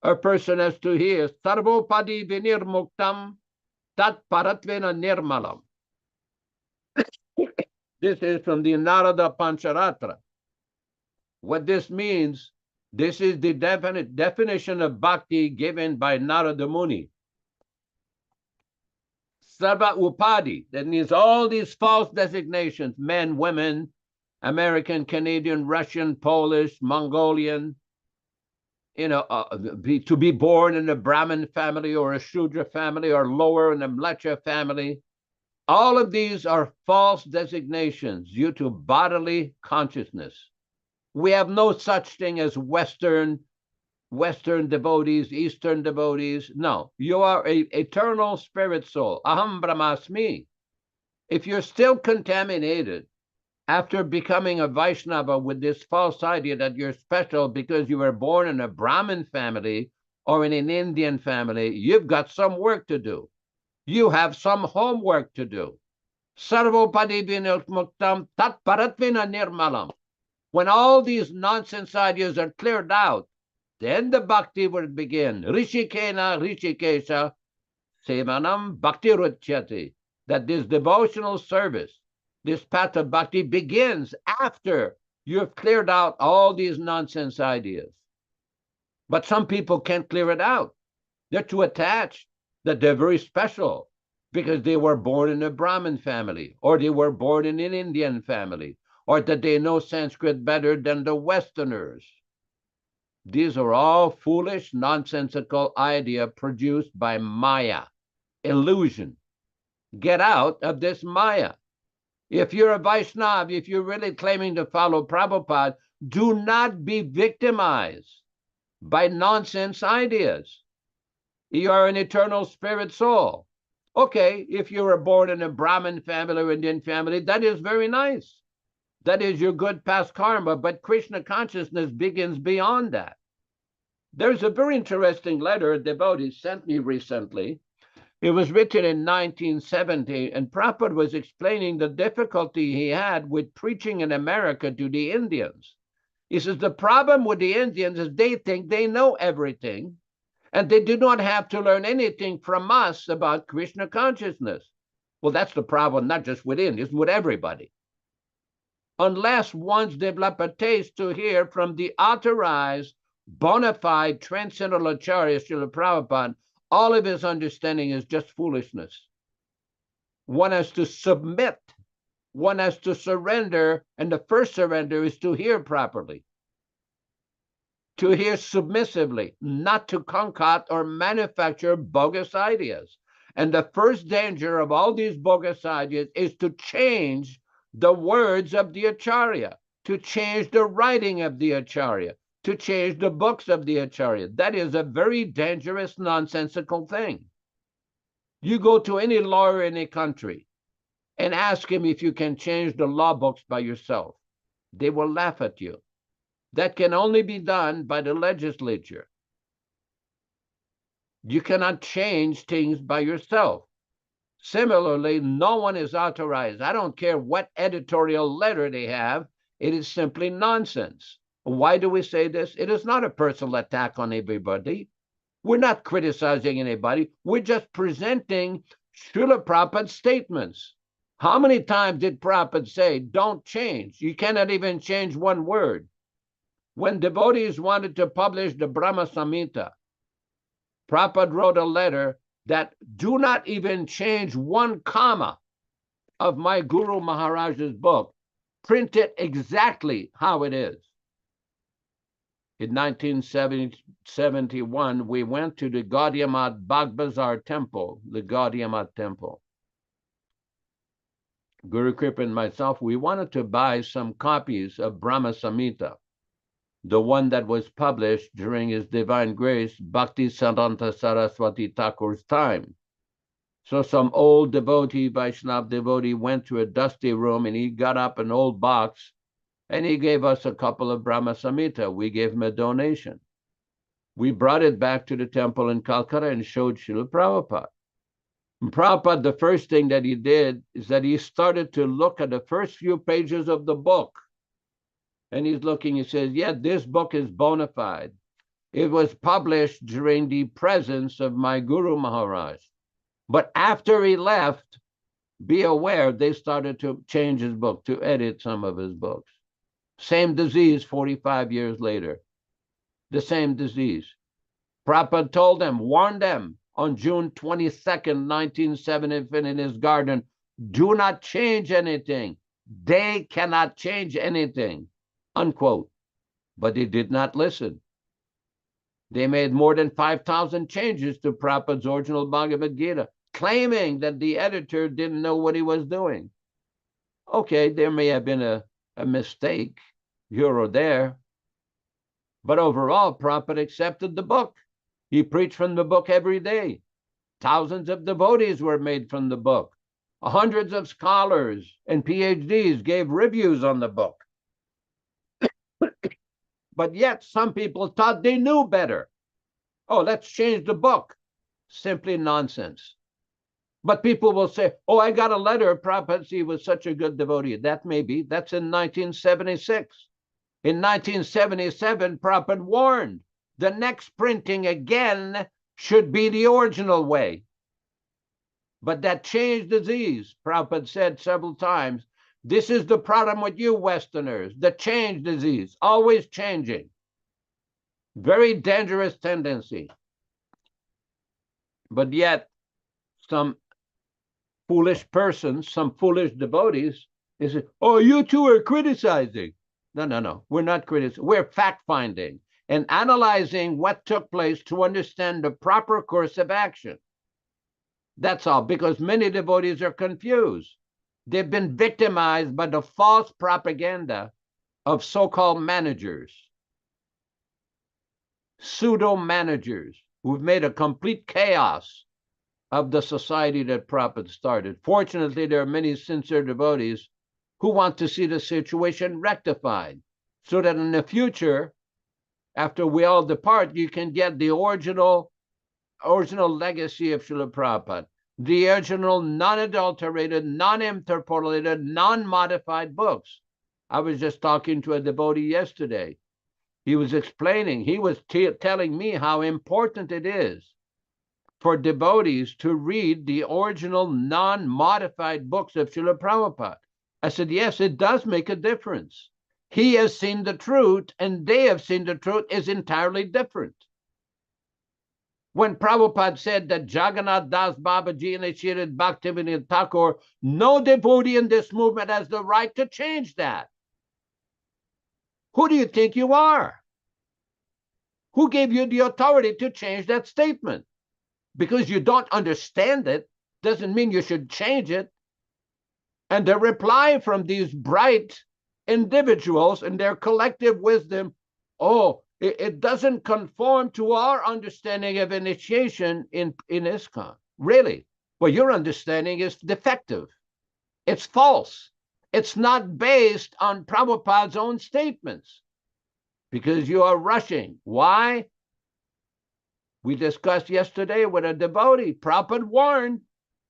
a person has to hear Sarvopadi vinirmuktam tat paratvena nirmalam. This is from the Nārada Pancharatra. What this means, this is the definition of bhakti given by Nārada Muni. Sarva upadi, that means all these false designations, men, women, American, Canadian, Russian, Polish, Mongolian, to be born in a Brahmin family or a Shudra family or lower in a Mlecha family. All of these are false designations due to bodily consciousness. We have no such thing as Western devotees, Eastern devotees. No, you are an eternal spirit soul. Aham Brahmasmi. If you're still contaminated after becoming a Vaishnava with this false idea that you're special because you were born in a Brahmin family or in an Indian family, you've got some work to do. You have some homework to do. Sarvopadi vinilmuktam tat paratvina nirmalam. When all these nonsense ideas are cleared out, then the bhakti will begin. Rishikena Rishikesha Sevanam Bhakti Ruchyati. That this devotional service, this path of bhakti begins after you've cleared out all these nonsense ideas. But some people can't clear it out. They're too attached that they're very special because they were born in a Brahmin family, or they were born in an Indian family, or that they know Sanskrit better than the Westerners. These are all foolish, nonsensical ideas produced by Maya, illusion. Get out of this Maya. If you're a Vaishnava, if you're really claiming to follow Prabhupada, do not be victimized by nonsense ideas. You are an eternal spirit soul. Okay, if you were born in a Brahmin family or Indian family, that is very nice. That is your good past karma, but Krishna consciousness begins beyond that. There's a very interesting letter a devotee sent me recently. It was written in 1970, and Prabhupada was explaining the difficulty he had with preaching in America to the Indians. He says, the problem with the Indians is they think they know everything, and they do not have to learn anything from us about Krishna consciousness. Well, that's the problem, not just with Indians, with everybody. Unless one's develop a taste to hear from the authorized, bona fide, transcendental Acharya, Srila Prabhupada, all of his understanding is just foolishness. One has to submit. One has to surrender, and the first surrender is to hear properly. To hear submissively, not to concoct or manufacture bogus ideas. And the first danger of all these bogus ideas is to change the words of the Acharya, to change the writing of the Acharya, to change the books of the Acharya. That is a very dangerous, nonsensical thing. You go to any lawyer in a country, and ask him if you can change the law books by yourself. They will laugh at you. That can only be done by the legislature. You cannot change things by yourself. Similarly, no one is authorized. I don't care what editorial letter they have. It is simply nonsense. Why do we say this? It is not a personal attack on everybody. We're not criticizing anybody. We're just presenting Srila Prabhupada's statements. How many times did Prabhupada say, don't change? You cannot even change one word. When devotees wanted to publish the Brahma Samhita, Prabhupada wrote a letter that do not even change one comma of my Guru Maharaj's book. Print it exactly how it is. In 1971, we went to the Gaudiya Math Bagbazar temple, the Gaudiya Math temple. Guru Kripa and myself, we wanted to buy some copies of Brahma Samhita, the one that was published during His Divine Grace, Bhakti Siddhanta Saraswati Thakur's time. So some old devotee, Vaishnava devotee, went to a dusty room and he got up an old box and he gave us a couple of Brahma Samhita. We gave him a donation. We brought it back to the temple in Calcutta and showed Srila Prabhupada. And Prabhupada, the first thing that he did is that he started to look at the first few pages of the book. And he's looking, he says, yeah, this book is bona fide. It was published during the presence of my Guru Maharaj. But after he left, be aware, they started to change his book, to edit some of his books. Same disease 45 years later. The same disease. Prabhupada told them, warned them on June 22nd, 1970, in his garden, do not change anything. They cannot change anything. Unquote. But they did not listen. They made more than 5,000 changes to Prabhupada's original Bhagavad Gita, claiming that the editor didn't know what he was doing. Okay, there may have been a mistake here or there, but overall, Prabhupada accepted the book. He preached from the book every day. Thousands of devotees were made from the book. Hundreds of scholars and PhDs gave reviews on the book. But yet some people thought they knew better. Oh, let's change the book. Simply nonsense. But people will say, oh, I got a letter. Prabhupada was such a good devotee. That may be. That's in 1976. In 1977, Prabhupada warned the next printing again should be the original way. But that changed disease. Prabhupada said several times, this is the problem with you Westerners, the change disease, always changing. Very dangerous tendency. But yet, some foolish persons, some foolish devotees, they say, oh, you two are criticizing. No, we're not criticizing. We're fact-finding and analyzing what took place to understand the proper course of action. That's all, because many devotees are confused. They've been victimized by the false propaganda of so-called managers, pseudo-managers who've made a complete chaos of the society that Prabhupada started. Fortunately, there are many sincere devotees who want to see the situation rectified so that in the future, after we all depart, you can get the original legacy of Srila Prabhupada, the original non-adulterated, non-interpolated, non-modified books. I was just talking to a devotee yesterday. He was explaining, he was telling me how important it is for devotees to read the original non-modified books of Srila Prabhupada. I said, yes, it does make a difference. He has seen the truth and they have seen the truth is entirely different. When Prabhupada said that Jagannath Das Babaji initiated Bhaktivinoda Thakur, no devotee in this movement has the right to change that. Who do you think you are? Who gave you the authority to change that statement? Because you don't understand it doesn't mean you should change it. And the reply from these bright individuals and their collective wisdom, oh, it doesn't conform to our understanding of initiation in ISKCON. Really? Well, your understanding is defective. It's false. It's not based on Prabhupada's own statements because you are rushing. Why? We discussed yesterday with a devotee. Prabhupada warned,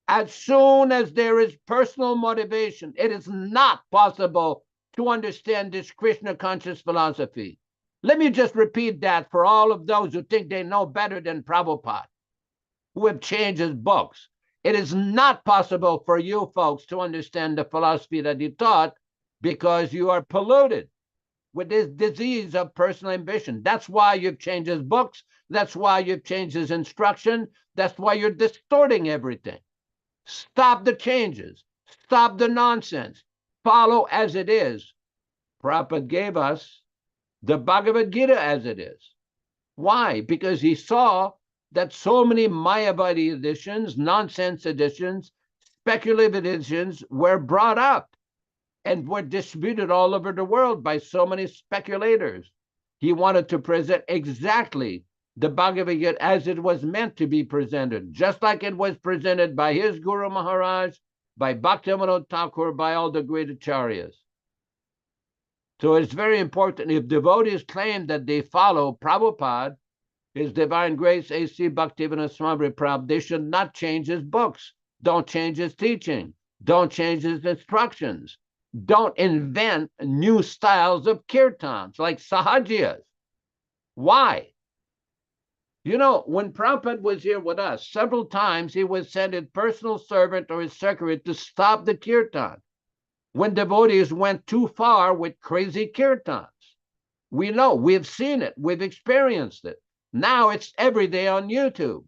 as soon as there is personal motivation, it is not possible to understand this Krishna conscious philosophy. Let me just repeat that for all of those who think they know better than Prabhupada, who have changed his books. It is not possible for you folks to understand the philosophy that he taught because you are polluted with this disease of personal ambition. That's why you've changed his books. That's why you've changed his instruction. That's why you're distorting everything. Stop the changes. Stop the nonsense. Follow as it is. Prabhupada gave us the Bhagavad Gita as it is. Why? Because he saw that so many Mayavadi editions, nonsense editions, speculative editions were brought up and were distributed all over the world by so many speculators. He wanted to present exactly the Bhagavad Gita as it was meant to be presented, just like it was presented by his Guru Maharaj, by Bhaktivinoda Thakur, by all the great acharyas. So it's very important. If devotees claim that they follow Prabhupada, His Divine Grace, A.C. Bhaktivinoda Swami Prabhupada, they should not change his books. Don't change his teaching. Don't change his instructions. Don't invent new styles of kirtans like sahajiyas. Why? You know, when Prabhupada was here with us, several times he would send his personal servant or his secretary to stop the kirtan when devotees went too far with crazy kirtans. We know, we've seen it, we've experienced it. Now it's every day on YouTube.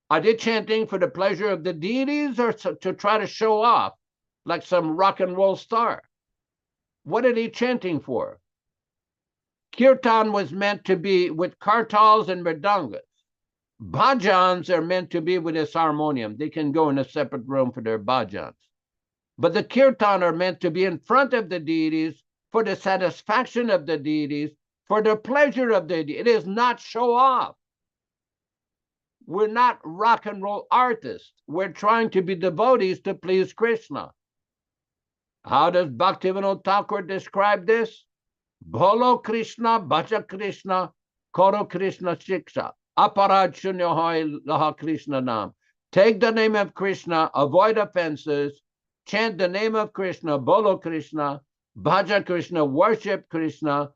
Are they chanting for the pleasure of the deities or to try to show off like some rock and roll star? What are they chanting for? Kirtan was meant to be with kartals and mridangas. Bhajans are meant to be with this harmonium. They can go in a separate room for their bhajans. But the kirtan are meant to be in front of the deities for the satisfaction of the deities, for the pleasure of the deities. It is not show off. We're not rock and roll artists. We're trying to be devotees to please Krishna. How does Bhaktivinoda Thakur describe this? Bolo Krishna, Bhaja Krishna, Koro Krishna Shiksha. Aparad Shunya Hoy Laha Krishna Nam. Take the name of Krishna, avoid offenses, chant the name of Krishna, Bolo Krishna, Bhaja Krishna, worship Krishna,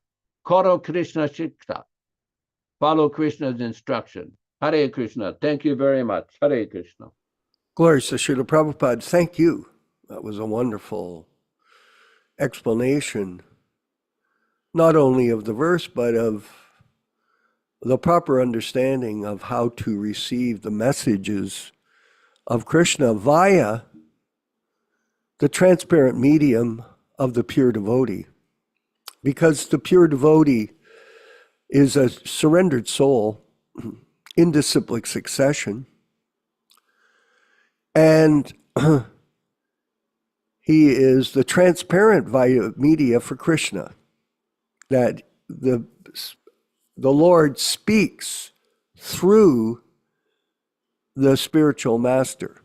Koro Krishna Shiksha. Follow Krishna's instruction. Hare Krishna. Thank you very much. Hare Krishna. Glory to Srila Prabhupada. Thank you. That was a wonderful explanation, not only of the verse, but of the proper understanding of how to receive the messages of Krishna via the transparent medium of the pure devotee. Because the pure devotee is a surrendered soul in disciplic succession, and he is the transparent via media for Krishna, that the Lord speaks through the spiritual master.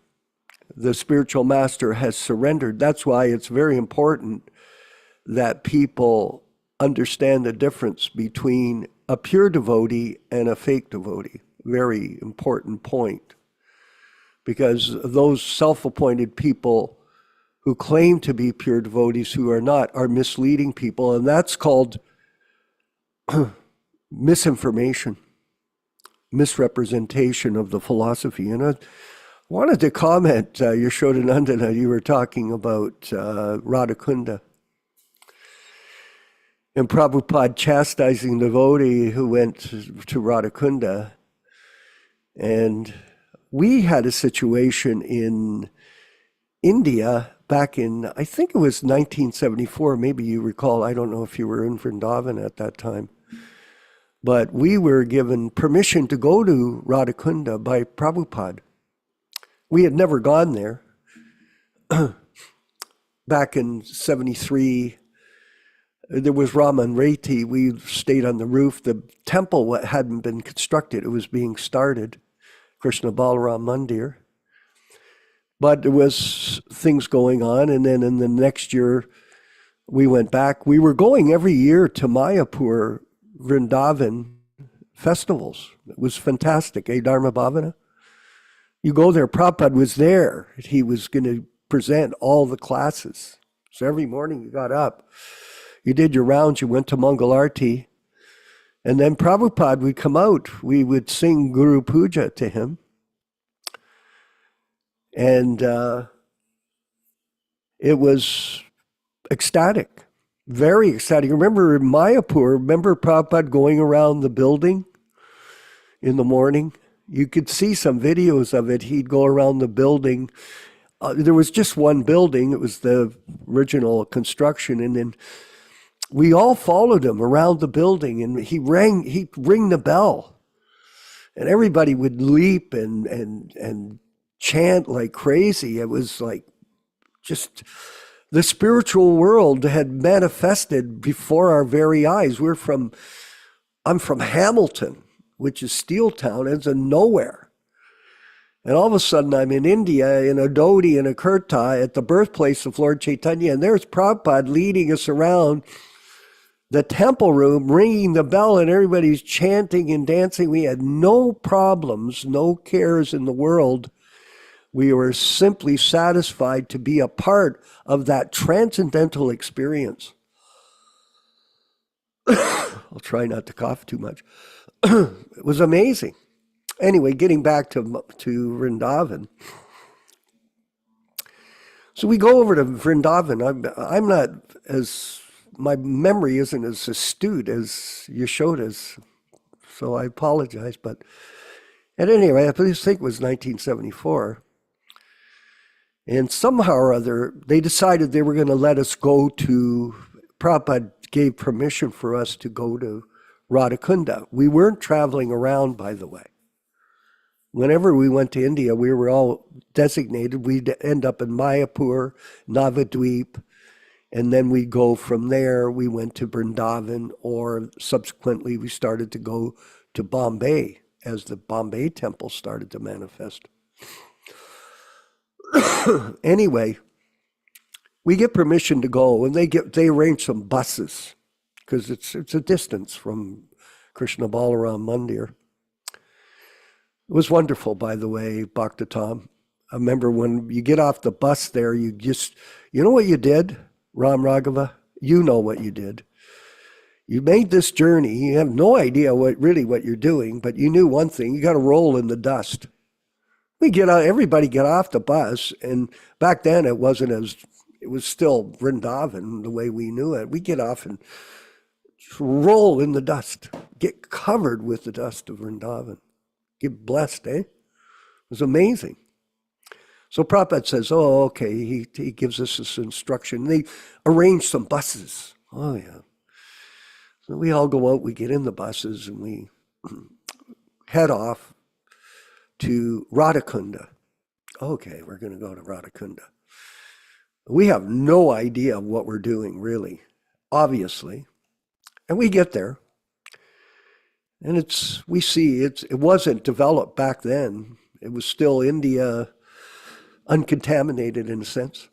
The spiritual master has surrendered. That's why it's very important that people understand the difference between a pure devotee and a fake devotee. Very important point. Because those self-appointed people who claim to be pure devotees who are not are misleading people, and that's called misinformation, misrepresentation of the philosophy. And I wanted to comment, Yashodanandana, you were talking about Radhakunda and Prabhupada chastising the devotee who went to Radhakunda. And we had a situation in India back in, I think it was 1974, maybe you recall, I don't know if you were in Vrindavan at that time, but we were given permission to go to Radhakunda by Prabhupada. We had never gone there. Back in 73, there was Raman Reti. We stayed on the roof. The temple hadn't been constructed. It was being started, Krishna Balaram Mandir. But there was things going on, and then in the next year, we went back. We were going every year to Mayapur, Vrindavan festivals. It was fantastic, Dharma Bhavana? You go there, Prabhupada was there. He was going to present all the classes. So every morning you got up, you did your rounds, you went to Mangalarti, and then Prabhupada would come out. We would sing Guru Puja to him. And it was ecstatic, very ecstatic. Remember in Mayapur, remember Prabhupada going around the building in the morning? You could see some videos of it. He'd go around the building. There was just one building. It was the original construction. And then we all followed him around the building, and he'd ring the bell. And everybody would leap and chant like crazy. It was like just the spiritual world had manifested before our very eyes. I'm from Hamilton, which is steel town. It's a nowhere. And all of a sudden I'm in India, in Adodi and Akurta, at the birthplace of Lord Chaitanya, and there's Prabhupada leading us around the temple room, ringing the bell, and everybody's chanting and dancing. We had no problems, no cares in the world. We were simply satisfied to be a part of that transcendental experience. I'll try not to cough too much. It was amazing. Anyway, getting back to Vrindavan. So we go over to Vrindavan. I'm not as, my memory isn't as astute as Yashoda's, so I apologize. But at any rate, I think it was 1974. And somehow or other, they decided they were going to let us go to, Prabhupada gave permission for us to go to Radhakunda. We weren't traveling around, by the way. Whenever we went to India, we were all designated. We'd end up in Mayapur, Navadvip, and then we'd go from there. We went to Vrindavan, or subsequently we started to go to Bombay as the Bombay temple started to manifest. Anyway, we get permission to go, and they arrange some buses because it's a distance from Krishna Balaram Mandir. It was wonderful, by the way, Bhakta Tom. I remember when you get off the bus there, you know what you did, Ram Raghava? You know what you did. You made this journey. You have no idea what you're doing, but you knew one thing: you got to roll in the dust. Everybody get off the bus, and back then it was still Vrindavan the way we knew it. We get off and just roll in the dust, get covered with the dust of Vrindavan. Get blessed, eh? It was amazing. So Prabhupada says, oh, okay, he gives us this instruction. They arrange some buses. Oh, yeah. So we all go out, we get in the buses, and we head off to Radhakunda. Okay, we're going to go to Radhakunda. We have no idea what we're doing, really, obviously. And we get there. And it wasn't developed back then. It was still India, uncontaminated in a sense.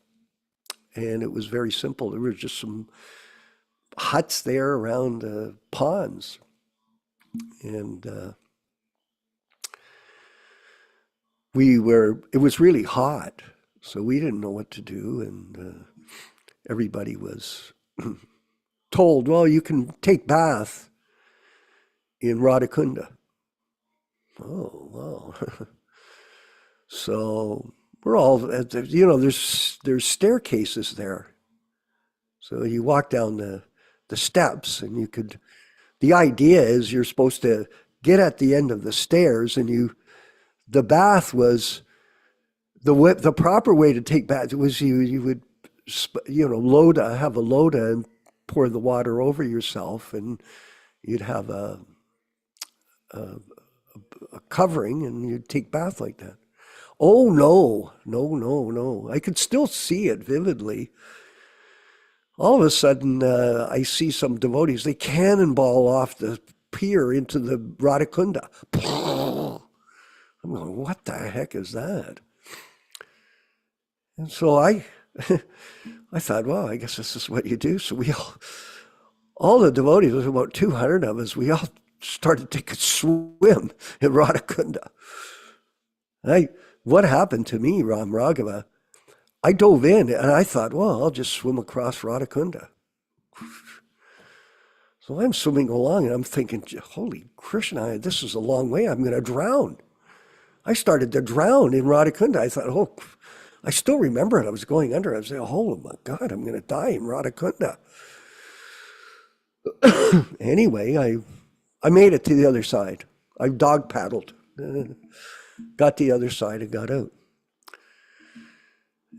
And it was very simple. There were just some huts there around ponds. And it was really hot, so we didn't know what to do. And everybody was told, well, you can take bath in Radhakunda. Oh, wow. So we're all, there's staircases there. So you walk down the steps, and the idea is you're supposed to get at the end of the stairs, and the bath was, the proper way to take bath was you would, have a loda and pour the water over yourself, and you'd have a covering, and you'd take bath like that. Oh, no. I could still see it vividly. All of a sudden, I see some devotees, they cannonball off the pier into the Radhakunda. I'm going, what the heck is that? And so I thought, well, I guess this is what you do. So we all the devotees, there was about 200 of us, we all started to take a swim in Radhakunda. What happened to me, Ram Raghava? I dove in and I thought, well, I'll just swim across Radhakunda. So I'm swimming along and I'm thinking, holy Krishna, this is a long way. I'm going to drown. I started to drown in Radhakunda. I thought, oh, I still remember it. I was going under. I was saying, oh my God, I'm going to die in Radhakunda. Anyway, I made it to the other side. I dog paddled, got the other side and got out.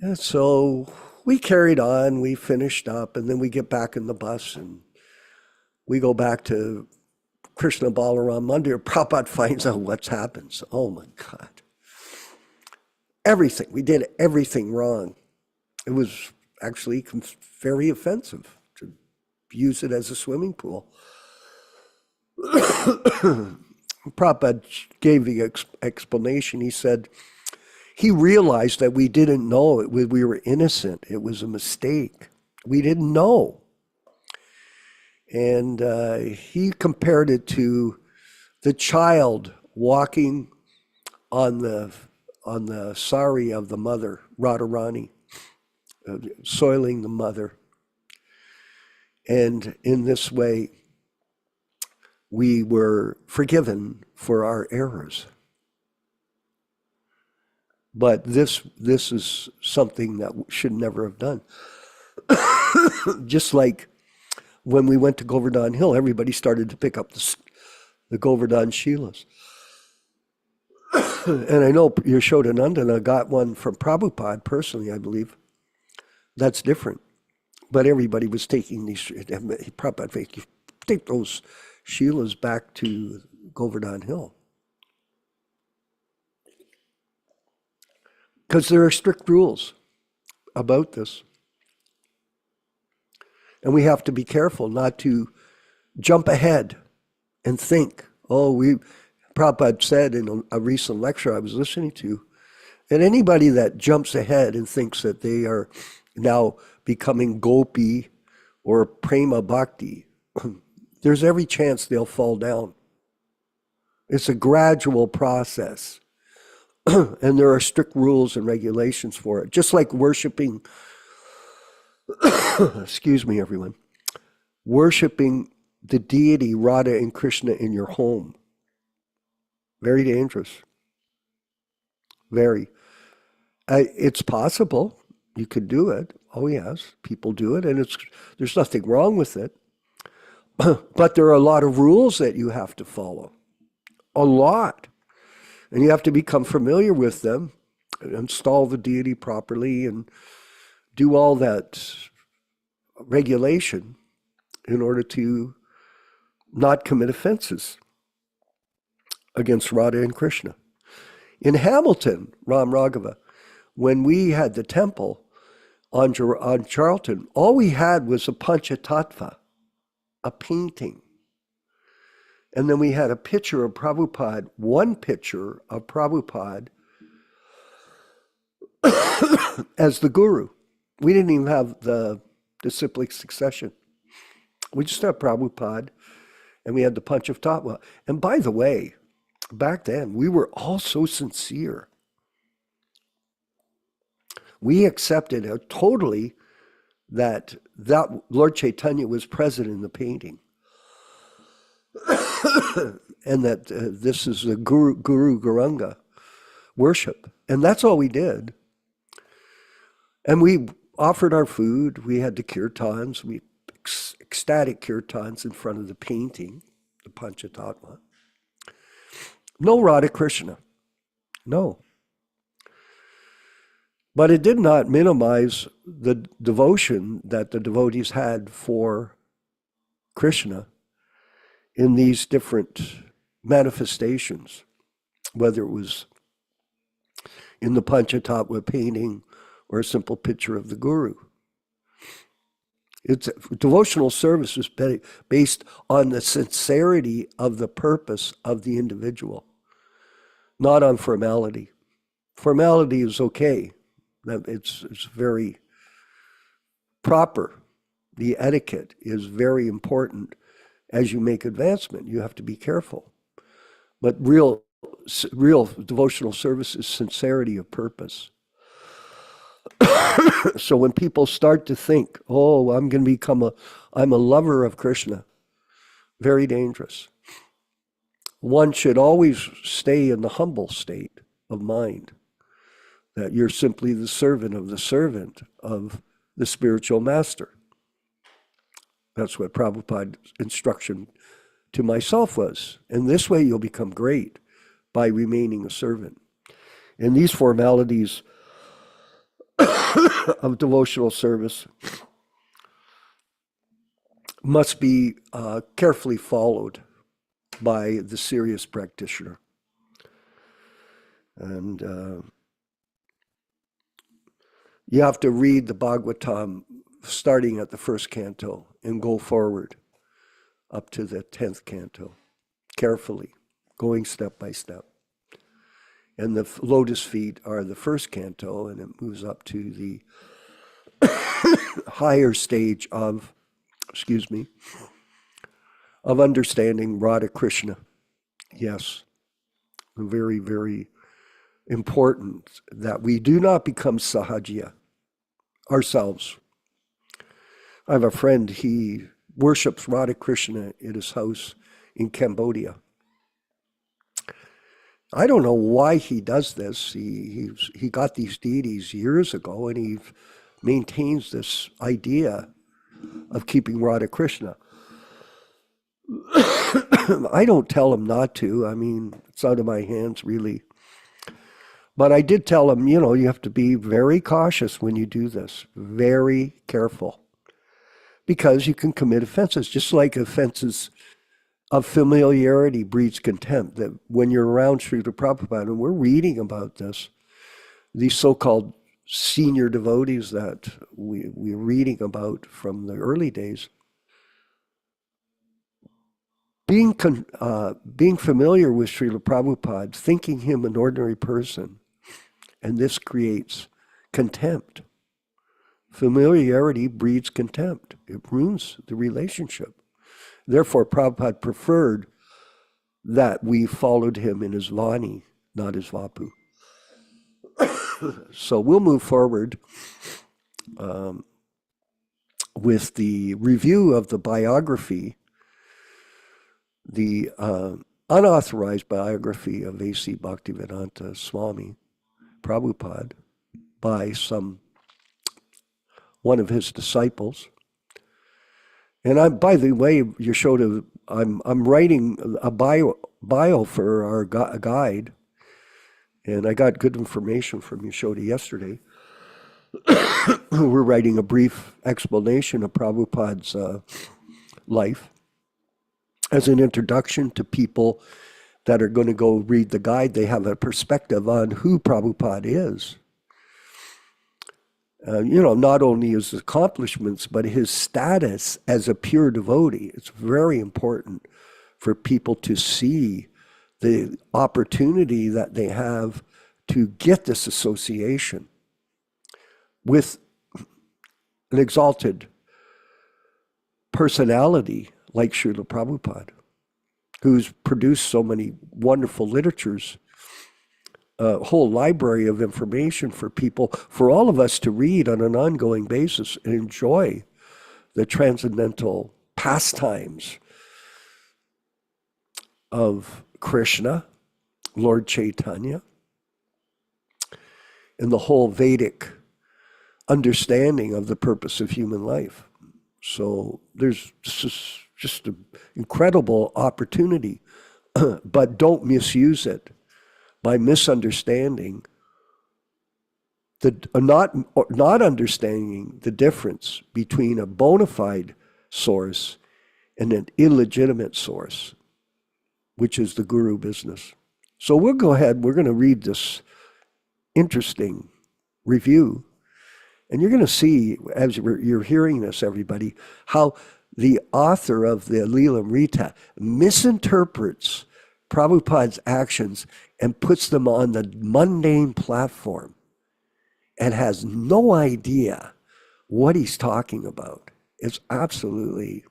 And so we carried on, we finished up, and then we get back in the bus and we go back to Krishna Balaram Mandir. Prabhupada finds out what's happened. So, oh my God. Everything. We did everything wrong. It was actually very offensive to use it as a swimming pool. Prabhupada gave the explanation. He said he realized that we didn't know it. We were innocent. It was a mistake. We didn't know. And he compared it to the child walking on the sari of the mother, Radharani, soiling the mother. And in this way, we were forgiven for our errors. But this is something that we should never have done. Just like when we went to Govardhan Hill, everybody started to pick up the Govardhan Shilas. And I know Yashodanandana got one from Prabhupada personally, I believe. That's different. But everybody was taking these, Prabhupada, you take those Shilas back to Govardhan Hill. Because there are strict rules about this. And we have to be careful not to jump ahead and think, Prabhupada said in a recent lecture I was listening to, that anybody that jumps ahead and thinks that they are now becoming gopi or prema bhakti, there's every chance they'll fall down. It's a gradual process. And there are strict rules and regulations for it. Just like worshiping, excuse me, everyone, worshiping the deity Radha and Krishna in your home. Very dangerous. Very. It's possible. You could do it. Oh yes, people do it, and there's nothing wrong with it. But there are a lot of rules that you have to follow. A lot. And you have to become familiar with them, install the deity properly, and do all that regulation in order to not commit offenses against Radha and Krishna. In Hamilton, Ram Raghava, when we had the temple on Charlton, all we had was a Panchatattva, a painting. And then we had a picture of Prabhupada, one picture of Prabhupada as the guru. We didn't even have the disciplic succession. We just had Prabhupada, and we had the Panchatattva. And by the way, back then, we were all so sincere. We accepted totally that Lord Chaitanya was present in the painting. And that this is the Guru Gauranga worship. And that's all we did. And we offered our food. We had the kirtans, ecstatic kirtans in front of the painting, the Panchatattva. No Radha Krishna. No. But it did not minimize the devotion that the devotees had for Krishna in these different manifestations, whether it was in the Panchatattva painting or a simple picture of the Guru. It's devotional service is based on the sincerity of the purpose of the individual, not on formality. Formality is okay. It's very proper. The etiquette is very important. As you make advancement, you have to be careful. But real devotional service is sincerity of purpose. So when people start to think, oh, I'm going to I'm a lover of Krishna, very dangerous. One should always stay in the humble state of mind, that you're simply the servant of the spiritual master. That's what Prabhupada's instruction to myself was. And this way you'll become great, by remaining a servant. And these formalities of devotional service must be carefully followed by the serious practitioner. And you have to read the Bhagavatam starting at the first canto and go forward up to the 10th canto, carefully, going step by step. And the lotus feet are the first canto, and it moves up to the higher stage of understanding Radha Krishna. Yes, very, very important that we do not become sahajya ourselves. I have a friend, he worships Radha Krishna at his house in Cambodia. I don't know why he does this. He got these deities years ago, and he maintains this idea of keeping Radha Krishna. I don't tell him not to. I mean, it's out of my hands, really. But I did tell him, you have to be very cautious when you do this. Very careful. Because you can commit offenses, just like offenses of familiarity breeds contempt. That when you're around Srila Prabhupada, and we're reading about this, these so-called senior devotees that we're reading about from the early days, being familiar with Srila Prabhupada, thinking him an ordinary person, and this creates contempt. Familiarity breeds contempt. It ruins the relationship. Therefore, Prabhupada preferred that we followed him in his Vani, not his Vapu. So we'll move forward with the review of the biography, the unauthorized biography of A.C. Bhaktivedanta Swami Prabhupada by one of his disciples. And by the way, Yashoda, I'm writing a bio for our guide, and I got good information from Yashoda yesterday. We're writing a brief explanation of Prabhupada's life as an introduction to people that are going to go read the guide. They have a perspective on who Prabhupada is. Not only his accomplishments, but his status as a pure devotee. It's very important for people to see the opportunity that they have to get this association with an exalted personality like Srila Prabhupada, who's produced so many wonderful literatures, a whole library of information for people, for all of us to read on an ongoing basis and enjoy the transcendental pastimes of Krishna, Lord Chaitanya, and the whole Vedic understanding of the purpose of human life. So there's just an incredible opportunity, but don't misuse it by misunderstanding not understanding the difference between a bona fide source and an illegitimate source, which is the guru business. So we'll go ahead, we're going to read this interesting review, and you're going to see, as you're hearing this, everybody, how the author of the Lilamrita misinterprets Prabhupada's actions and puts them on the mundane platform and has no idea what he's talking about. It's absolutely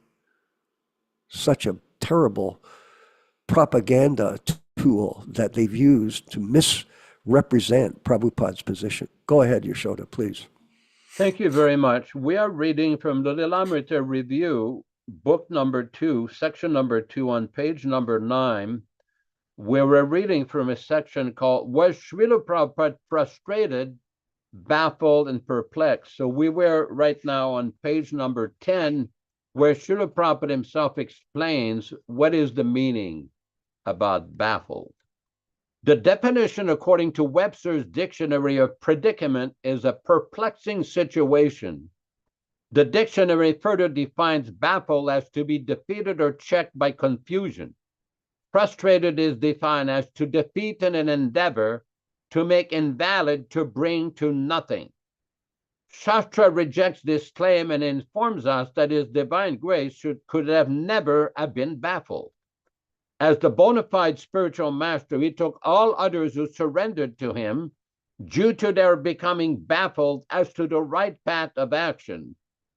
such a terrible propaganda tool that they've used to misrepresent Prabhupada's position. Go ahead, Yashoda, please. Thank you very much. We are reading from the Lilamrita Review, book number 2, section number 2, on page number 9, where we're reading from a section called Was Srila Prabhupada Frustrated, Baffled, and Perplexed? So we were right now on page number 10, where Srila Prabhupada himself explains what is the meaning about baffled. The definition, according to Webster's Dictionary of Predicament, is a perplexing situation. The dictionary further defines baffled as to be defeated or checked by confusion. Frustrated is defined as to defeat in an endeavor, to make invalid, to bring to nothing. Shastra rejects this claim and informs us that his divine grace could have never have been baffled. As the bona fide spiritual master, he took all others who surrendered to him due to their becoming baffled as to the right path of action,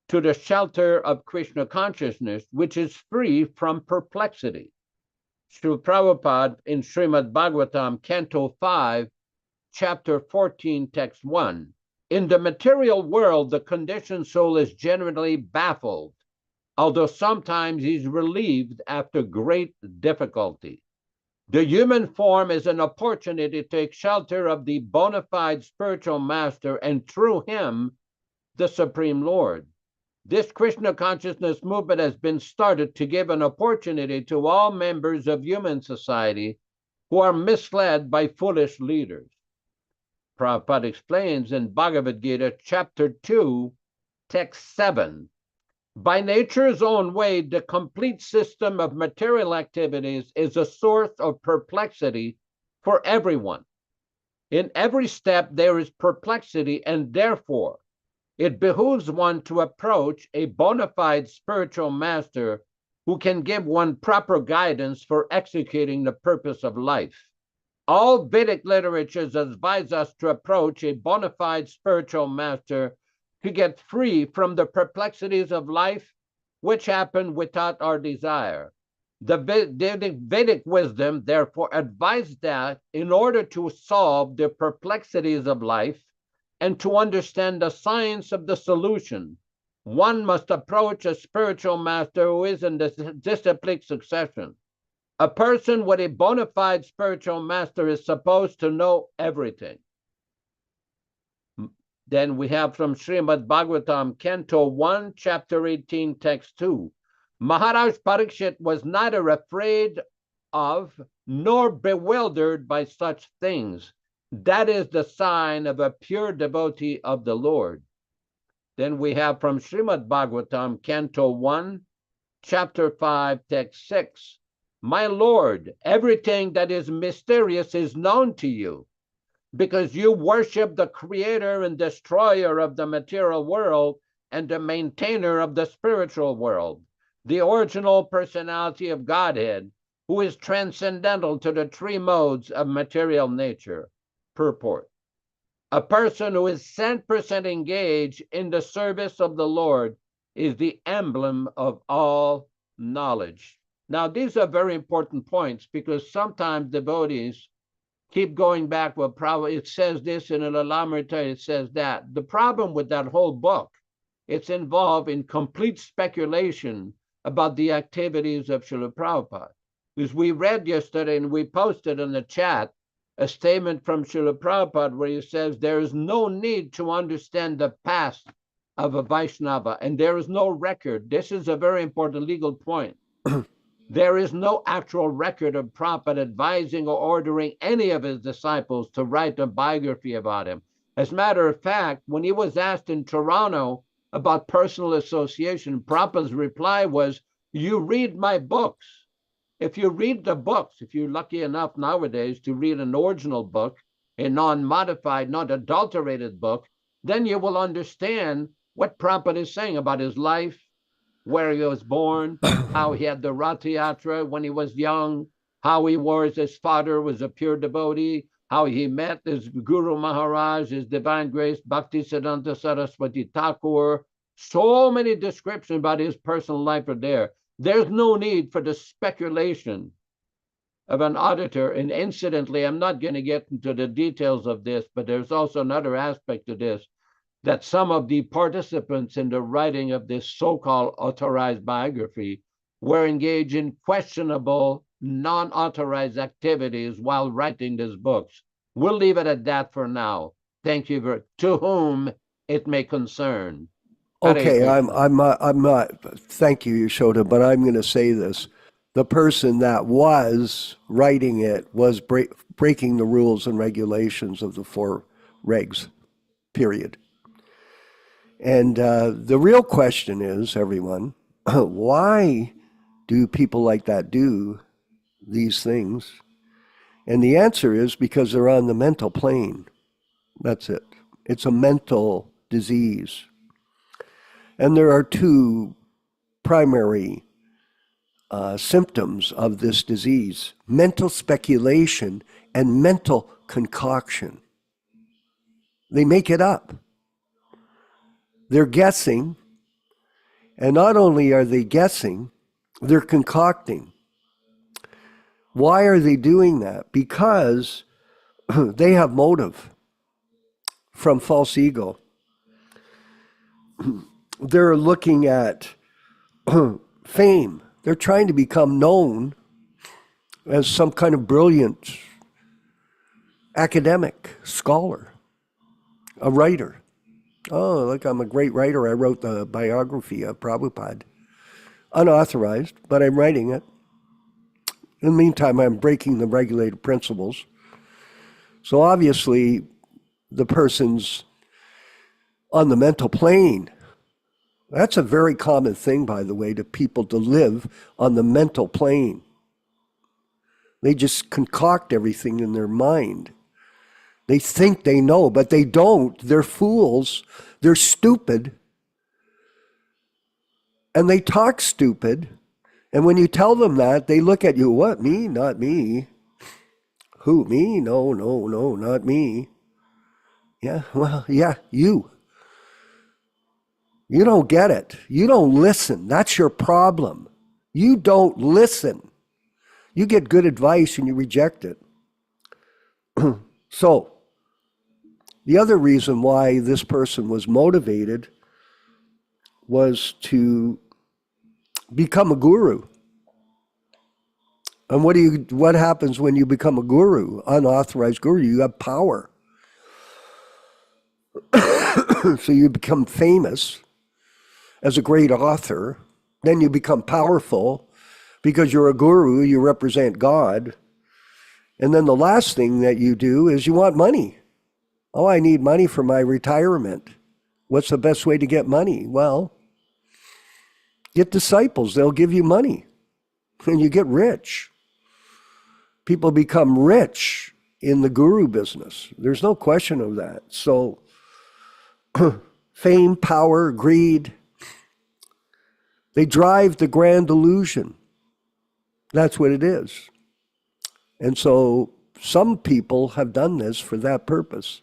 to the shelter of Krishna consciousness, which is free from perplexity. Srila Prabhupada in Srimad Bhagavatam, Canto 5, Chapter 14, Text 1. In the material world, the conditioned soul is generally baffled, although sometimes he's relieved after great difficulty. The human form is an opportunity to take shelter of the bona fide spiritual master and through him, the Supreme Lord. This Krishna consciousness movement has been started to give an opportunity to all members of human society who are misled by foolish leaders. Prabhupada explains in Bhagavad Gita, Chapter 2, Text 7, by nature's own way, the complete system of material activities is a source of perplexity for everyone. In every step, there is perplexity, and therefore, it behooves one to approach a bona fide spiritual master who can give one proper guidance for executing the purpose of life. All Vedic literatures advise us to approach a bona fide spiritual master to get free from the perplexities of life, which happen without our desire. The Vedic wisdom, therefore, advised that in order to solve the perplexities of life and to understand the science of the solution, one must approach a spiritual master who is in the disciplic succession. A person with a bona fide spiritual master is supposed to know everything. Then we have from Srimad Bhagavatam, Canto 1, Chapter 18, Text 2. Maharaj Parikshit was neither afraid of nor bewildered by such things. That is the sign of a pure devotee of the Lord. Then we have from Srimad Bhagavatam, Canto 1, Chapter 5, Text 6. My Lord, everything that is mysterious is known to you, because you worship the creator and destroyer of the material world and the maintainer of the spiritual world, the original personality of Godhead, who is transcendental to the three modes of material nature. Purport. A person who is 100% engaged in the service of the Lord is the emblem of all knowledge. Now, these are very important points because sometimes devotees keep going back, well, probably it says this in a Lilamrita, it says that. The problem with that whole book, it's involved in complete speculation about the activities of Srila Prabhupada. Because we read yesterday and we posted in the chat a statement from Srila Prabhupada where he says there is no need to understand the past of a Vaishnava, and there is no record. This is a very important legal point. There is no actual record of Prabhupada advising or ordering any of his disciples to write a biography about him. As a matter of fact, when he was asked in Toronto about personal association, Prabhupada's reply was, you read my books. If you read the books, if you're lucky enough nowadays to read an original book, a non-modified, not adulterated book, then you will understand what Prabhupada is saying about his life, where he was born, how he had the Ratha Yatra when he was young, how he was, his father was a pure devotee, how he met his Guru Maharaj, His Divine Grace, Bhaktisiddhanta Saraswati Thakur. So many descriptions about his personal life are there. There's no need for the speculation of an auditor. And incidentally, I'm not going to get into the details of this, but there's also another aspect to this, that some of the participants in the writing of this so-called authorized biography were engaged in questionable, non-authorized activities while writing these books. We'll leave it at that for now. Thank you very, to whom it may concern. Okay, I'm not, thank you, Yashoda, but I'm going to say this. The person that was writing it was breaking the rules and regulations of the 4 regs, period. And the real question is, everyone, why do people like that do these things? And the answer is because they're on the mental plane. That's it. It's a mental disease. And there are 2 primary symptoms of this disease: mental speculation and mental concoction. They make it up. They're guessing, and not only are they guessing, they're concocting. Why are they doing that? Because they have motive from false ego. They're looking at fame. They're trying to become known as some kind of brilliant academic scholar, a writer. Oh, look, I'm a great writer. I wrote the biography of Prabhupada. Unauthorized, but I'm writing it. In the meantime, I'm breaking the regulated principles. So obviously, the person's on the mental plane. That's a very common thing, by the way, to people to live on the mental plane. They just concoct everything in their mind. They think they know, but they don't. They're fools. They're stupid. And they talk stupid. And when you tell them that, they look at you, what, me? Not me. Who, me? No, not me. Yeah, well, yeah, you. You don't get it. You don't listen. That's your problem. You don't listen. You get good advice and you reject it. So, the other reason why this person was motivated was to become a guru. And what happens when you become a guru, unauthorized guru? You have power. So you become famous as a great author. Then you become powerful because you're a guru, you represent God. And then the last thing that you do is you want money. Oh, I need money for my retirement. What's the best way to get money? Well, get disciples. They'll give you money. And you get rich. People become rich in the guru business. There's no question of that. So, fame, power, greed, they drive the grand illusion. That's what it is. And so some people have done this for that purpose.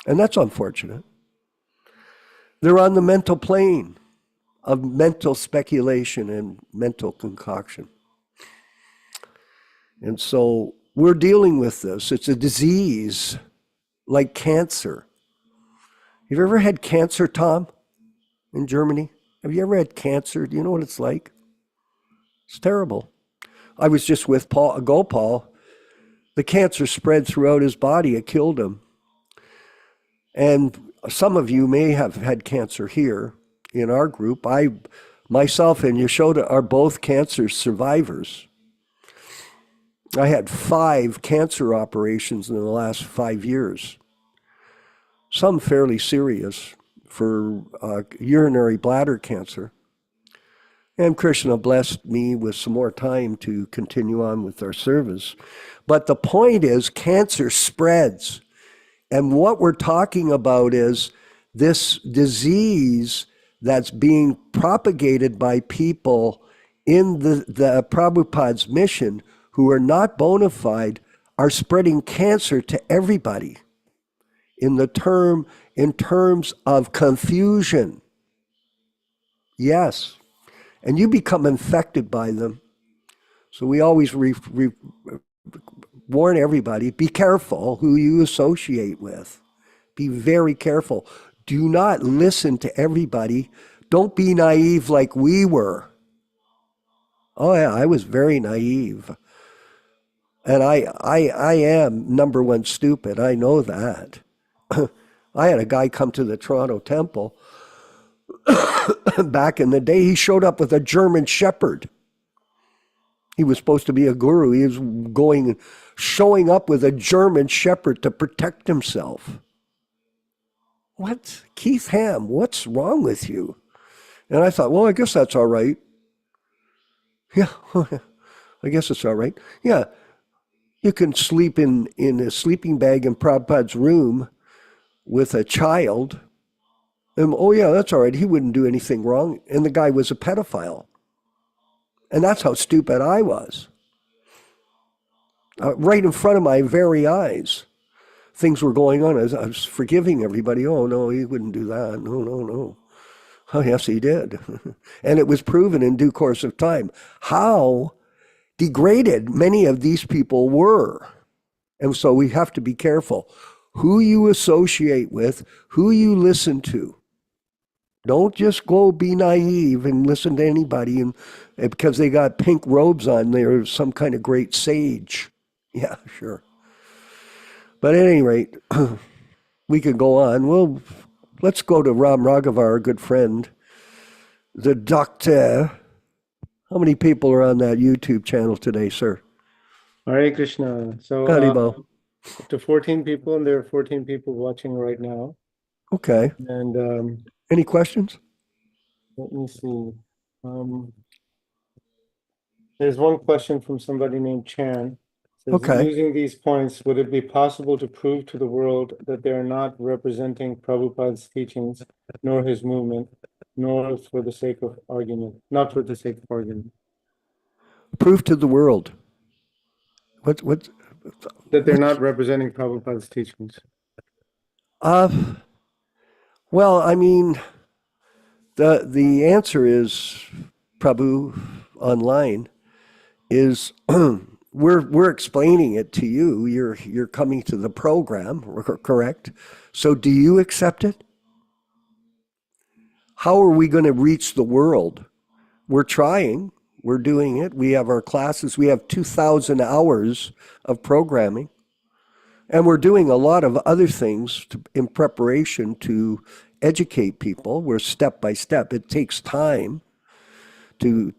And that's unfortunate. They're on the mental plane of mental speculation and mental concoction. And so we're dealing with this. It's a disease like cancer. Have you ever had cancer, Tom, in Germany? Have you ever had cancer? Do you know what it's like? It's terrible. I was just with Gopal. The cancer spread throughout his body. It killed him. And some of you may have had cancer here in our group. Myself and Yashoda are both cancer survivors. I had 5 cancer operations in the last 5 years. Some fairly serious for urinary bladder cancer. And Krishna blessed me with some more time to continue on with our service. But the point is, cancer spreads. And what we're talking about is this disease that's being propagated by people in the Prabhupada's mission who are not bona fide are spreading cancer to everybody in terms of confusion. Yes. And you become infected by them. So we always warn everybody, be careful who you associate with. Be very careful. Do not listen to everybody. Don't be naive like we were. Oh yeah, I was very naive. And I am number one stupid. I know that. I had a guy come to the Toronto Temple back in the day. He showed up with a German Shepherd. He was supposed to be a guru. He was showing up with a German Shepherd to protect himself. What? Keith Ham, what's wrong with you? And I thought, well, I guess that's all right. Yeah, I guess it's all right. Yeah, you can sleep in a sleeping bag in Prabhupada's room with a child. And, oh, yeah, that's all right. He wouldn't do anything wrong. And the guy was a pedophile. And that's how stupid I was. Right in front of my very eyes, things were going on. I was forgiving everybody. Oh, no, he wouldn't do that. No, no, no. Oh, yes, he did. And it was proven in due course of time how degraded many of these people were. And so we have to be careful who you associate with, who you listen to. Don't just go be naive and listen to anybody and because they got pink robes on, they're some kind of great sage. Yeah, sure. But at any rate, we could go on. Well, let's go to Ram Raghavar, our good friend, the doctor. How many people are on that YouTube channel today, sir? Hare Krishna. So Haribo. up to 14 people, and there are 14 people watching right now. Okay. And Any questions? let me see. There's one question from somebody named Chan. It says, Okay. using these points, would it be possible to prove to the world that they are not representing Prabhupada's teachings, nor his movement, nor for the sake of argument, not for the sake of argument? Proof to the world. What? That they're not representing Prabhupada's teachings. Well, I mean, the answer is, Prabhu, online, is we're explaining it to you. You're coming to the program, correct? So do you accept it? How are we going to reach the world? We're trying. We're doing it. We have our classes. We have 2,000 hours of programming. And we're doing a lot of other things in preparation to educate people. We're step by step. It takes time to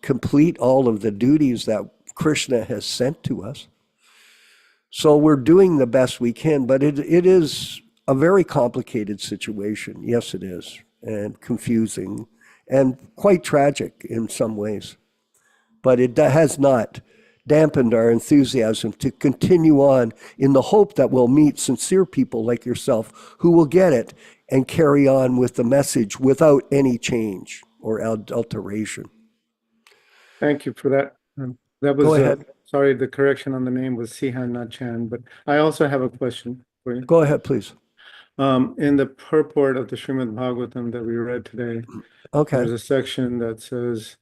complete all of the duties that Krishna has sent to us. So we're doing the best we can, but it is a very complicated situation. Yes, it is, and confusing, and quite tragic in some ways. But it has not dampened our enthusiasm to continue on in the hope that we'll meet sincere people like yourself who will get it and carry on with the message without any change or alteration. Thank you for that. That was, Go ahead. Sorry, the correction on the name was Sihan, not Chan, but I also have a question for you. Go ahead, please. In the purport of the Srimad Bhagavatam that we read today, Okay. there's a section that says,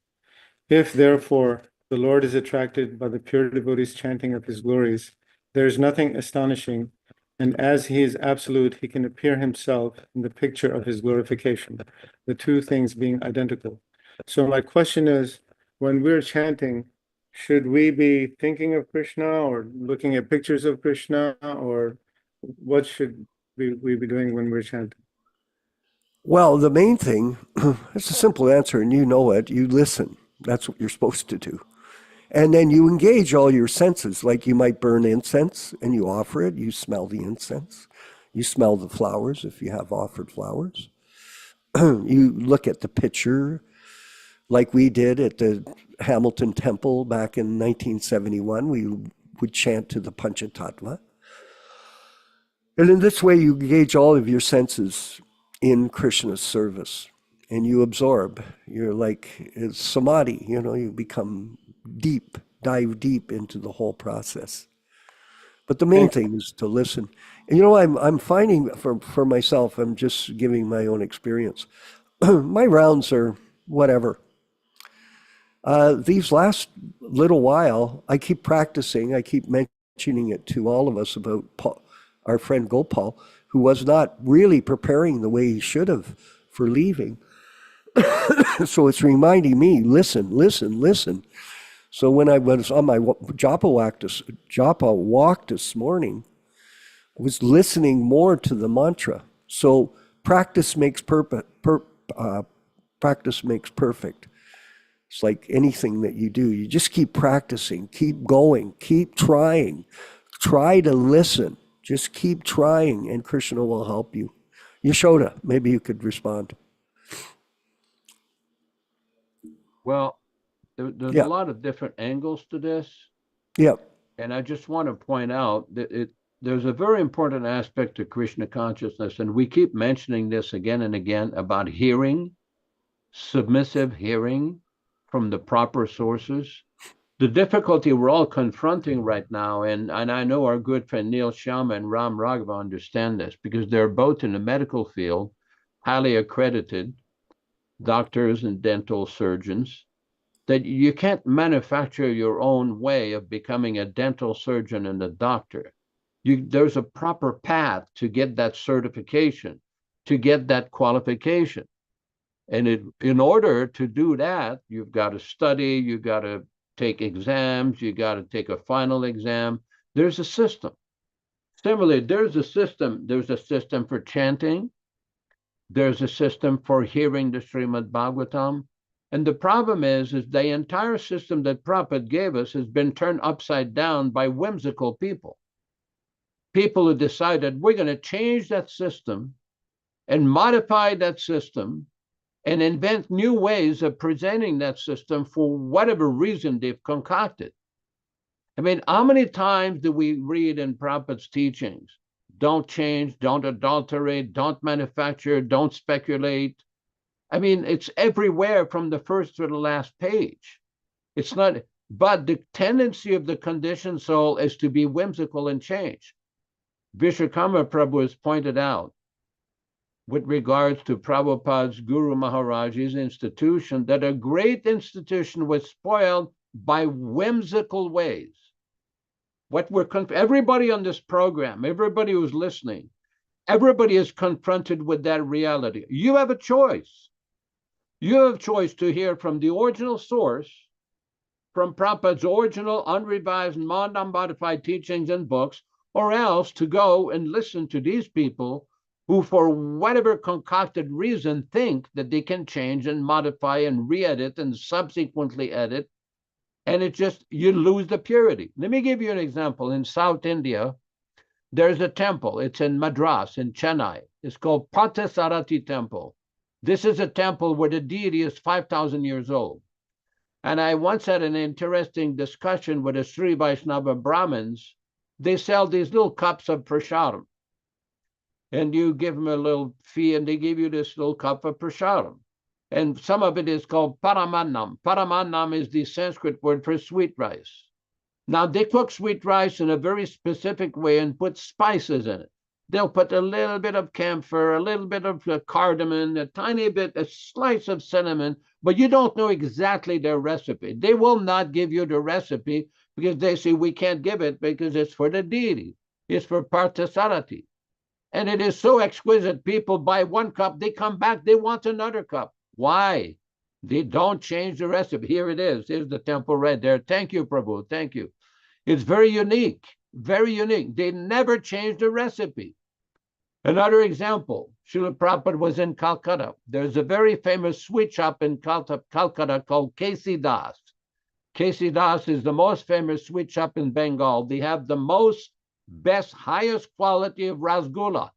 if therefore the Lord is attracted by the pure devotees chanting of his glories, there is nothing astonishing, and as he is absolute, he can appear himself in the picture of his glorification, the two things being identical. So my question is, when we're chanting, should we be thinking of Krishna or looking at pictures of Krishna, or what should we be doing when we're chanting? Well, the main thing, it's a simple answer, and you know it. You listen. That's what you're supposed to do. And then you engage all your senses, like you might burn incense and you offer it. You smell the incense. You smell the flowers if you have offered flowers. You look at the picture like we did at the Hamilton Temple back in 1971. We would chant to the Panchatattva. And in this way, you engage all of your senses in Krishna's service. And you absorb. You're like, it's samadhi, you become deep, dive deep into the whole process. But the main thing is to listen. And I'm finding for myself, I'm just giving my own experience. My rounds are whatever. These last little while, I keep practicing. I keep mentioning it to all of us about Paul, our friend Gopal, who was not really preparing the way he should have for leaving. So it's reminding me, listen, listen, listen. So when I was on my japa walk this morning, I was listening more to the mantra. So practice makes practice makes perfect. It's like anything that you do. You just keep practicing, keep going, keep trying. Try to listen. Just keep trying, and Krishna will help you. Yashoda, maybe you could respond. Well, there's Yeah, a lot of different angles to this. yeah, And I just want to point out that there's a very important aspect to Krishna consciousness. And we keep mentioning this again and again about hearing, submissive hearing from the proper sources. The difficulty we're all confronting right now, and I know our good friend Neil Sharma and Ram Raghava understand this because they're both in the medical field, highly accredited doctors and dental surgeons, that you can't manufacture your own way of becoming a dental surgeon and a doctor. There's a proper path to get that certification, to get that qualification. And in order to do that, you've got to study, you've got to take exams, you got to take a final exam. There's a system. Similarly, there's a system for chanting. There's a system for hearing the Srimad Bhagavatam. And the problem is the entire system that Prabhupada gave us has been turned upside down by whimsical people. People who decided we're going to change that system and modify that system and invent new ways of presenting that system for whatever reason they've concocted. I mean, how many times do we read in Prabhupada's teachings? Don't change, don't adulterate, don't manufacture, don't speculate. I mean, it's everywhere from the first to the last page. It's not, but the tendency of the conditioned soul is to be whimsical and change. Vishwakarma Prabhu has pointed out, with regards to Prabhupada's Guru Maharaj's institution, that a great institution was spoiled by whimsical ways. Everybody on this program, everybody who's listening, everybody is confronted with that reality. You have a choice. You have a choice to hear from the original source, from Prabhupada's original, unrevised, non-modified teachings and books, or else to go and listen to these people who, for whatever concocted reason, think that they can change and modify and re-edit and subsequently edit, and you lose the purity. Let me give you an example. In South India, there's a temple. It's in Madras, in Chennai. It's called Parthasarathy Temple. This is a temple where the deity is 5,000 years old. And I once had an interesting discussion with the Sri Vaishnava Brahmins. They sell these little cups of prasadam. And you give them a little fee, and they give you this little cup of prasadam. And some of it is called paramannam. Paramannam is the Sanskrit word for sweet rice. Now, they cook sweet rice in a very specific way and put spices in it. They'll put a little bit of camphor, a little bit of cardamom, a slice of cinnamon, but you don't know exactly their recipe. They will not give you the recipe because they say we can't give it because it's for the deity. It's for Parthasarathy. And it is so exquisite. People buy one cup, they come back, they want another cup. Why? They don't change the recipe. Here it is. Here's the temple right there. Thank you, Prabhu. Thank you. It's very unique, very unique. They never changed the recipe. Another example, Srila Prabhupada was in Calcutta. There's a very famous sweet shop in Calcutta called K.C. Das. K.C. Das is the most famous sweet shop in Bengal. They have the best, highest quality of rasgulla.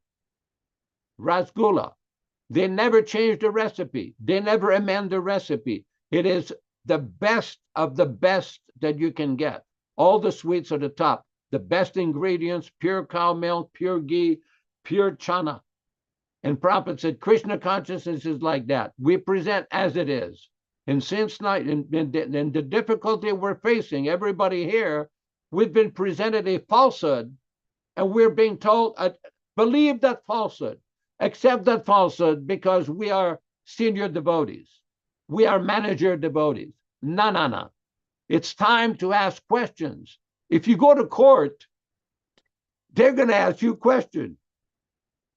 Rasgulla. They never change the recipe. They never amend the recipe. It is the best of the best that you can get. All the sweets are the top. The best ingredients, pure cow milk, pure ghee, pure chana. And Prabhupada said, Krishna consciousness is like that. We present as it is. And since night, and the difficulty we're facing, everybody here, we've been presented a falsehood, and we're being told, believe that falsehood, accept that falsehood, because we are senior devotees. We are manager devotees. No, no, no. It's time to ask questions. If you go to court, they're going to ask you questions.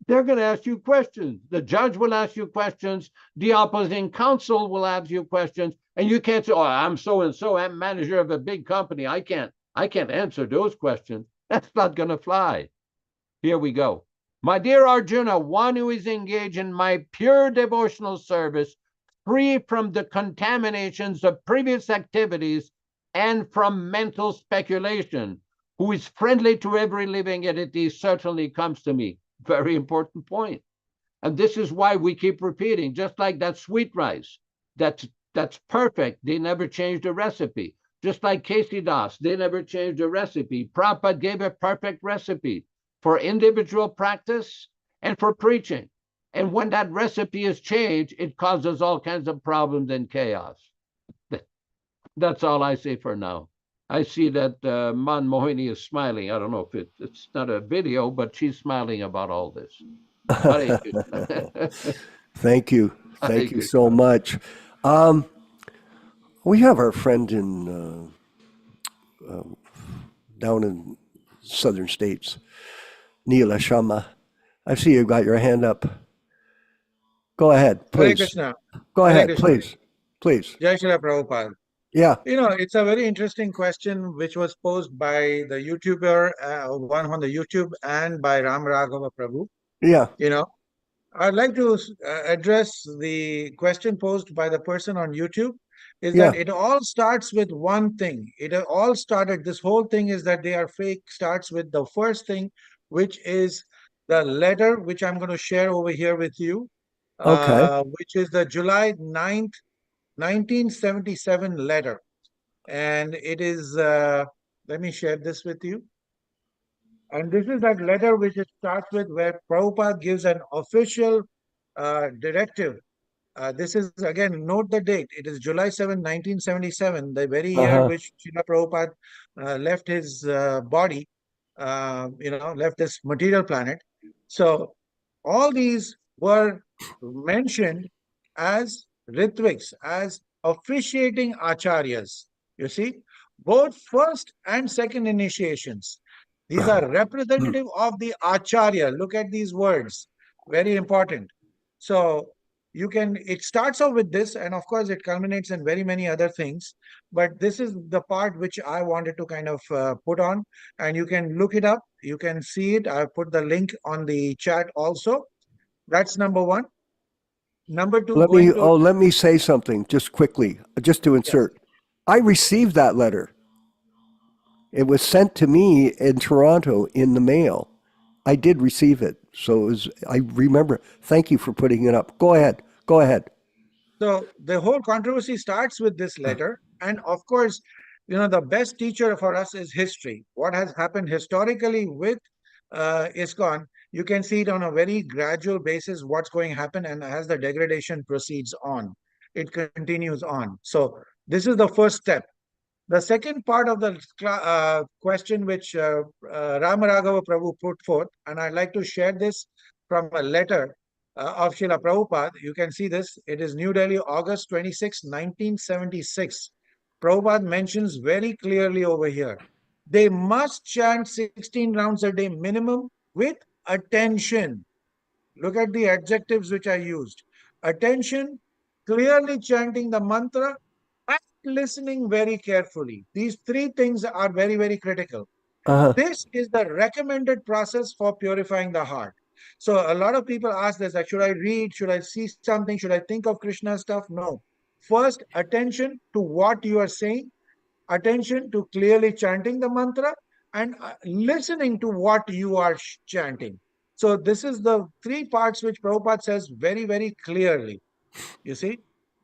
They're going to ask you questions. The judge will ask you questions. The opposing counsel will ask you questions. And you can't say, oh, I'm so-and-so, I'm manager of a big company. I can't answer those questions. That's not going to fly. Here we go. My dear Arjuna, one who is engaged in my pure devotional service, free from the contaminations of previous activities and from mental speculation, who is friendly to every living entity, certainly comes to me. Very important point. And this is why we keep repeating, just like that sweet rice, that's perfect. They never changed the recipe. Just like Casey Das, they never changed the recipe. Prabhupada gave a perfect recipe for individual practice and for preaching. And when that recipe is changed, it causes all kinds of problems and chaos. That's all I say for now. I see that Man Mohini is smiling. I don't know if it's not a video, but she's smiling about all this. Thank you. Thank you so much. We have our friend in down in southern states, Neela Sharma. I see you got your hand up. Go ahead, Hare please. Krishna. Go Hare ahead, Krishna. please. Please. Jai Shri Prabhupada. Yeah. You know, it's a very interesting question which was posed by the YouTuber, one on the YouTube, and by Ram Raghava Prabhu. Yeah. You know, I'd like to address the question posed by the person on YouTube. Is that it all starts with one thing. It all started, this whole thing is that they are fake, starts with the first thing, which is the letter, which I'm going to share over here with you, Okay. which is the July 9th, 1977 letter. And it is, let me share this with you. And this is that letter which it starts with, where Prabhupada gives an official directive. This is, again, note the date. It is July 7, 1977, the very year which Srila Prabhupada left his body, left this material planet. So all these were mentioned as Ritviks, as officiating acharyas. You see, both first and second initiations. These are representative of the acharya. Look at these words, very important. So you can, it starts off with this, and of course it culminates in very many other things. But this is the part which I wanted to kind of put on, and you can look it up. You can see it. I put the link on the chat also. That's number one. Number two, Let me say something just quickly, just to insert. I received that letter. It was sent to me in Toronto in the mail. I did receive it. So I remember. Thank you for putting it up. Go ahead. Go ahead. So the whole controversy starts with this letter. And of course, the best teacher for us is history. What has happened historically with ISKCON, you can see it on a very gradual basis, what's going to happen. And as the degradation proceeds on, it continues on. So this is the first step. The second part of the question which Ramaraghava Prabhu put forth, and I'd like to share this from a letter of Srila Prabhupada. You can see this. It is New Delhi, August 26, 1976. Prabhupada mentions very clearly over here, they must chant 16 rounds a day minimum with attention. Look at the adjectives which I used. Attention, clearly chanting the mantra, and listening very carefully. These three things are very, very critical. This is the recommended process for purifying the heart. So a lot of people ask this, like, should I read? Should I see something? Should I think of Krishna stuff? No. First, attention to what you are saying, attention to clearly chanting the mantra, and listening to what you are chanting. So this is the three parts which Prabhupada says very, very clearly. You see?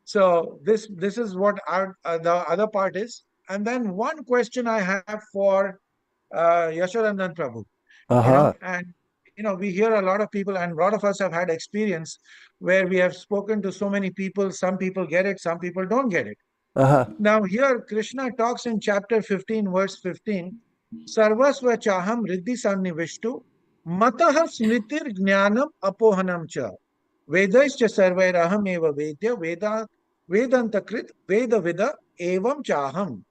So this is what the other part is. And then one question I have for Yashodanand Prabhu. And we hear a lot of people, and a lot of us have had experience where we have spoken to so many people. Some people get it, some people don't get it. Now here Krishna talks in chapter 15, verse 15, Sarvasva chaham riddhi sannivishtu matah smritir jnanam apohanam cha. Vedaischa sarvairaham eva vedya vedantakrit vedavida evam chaham.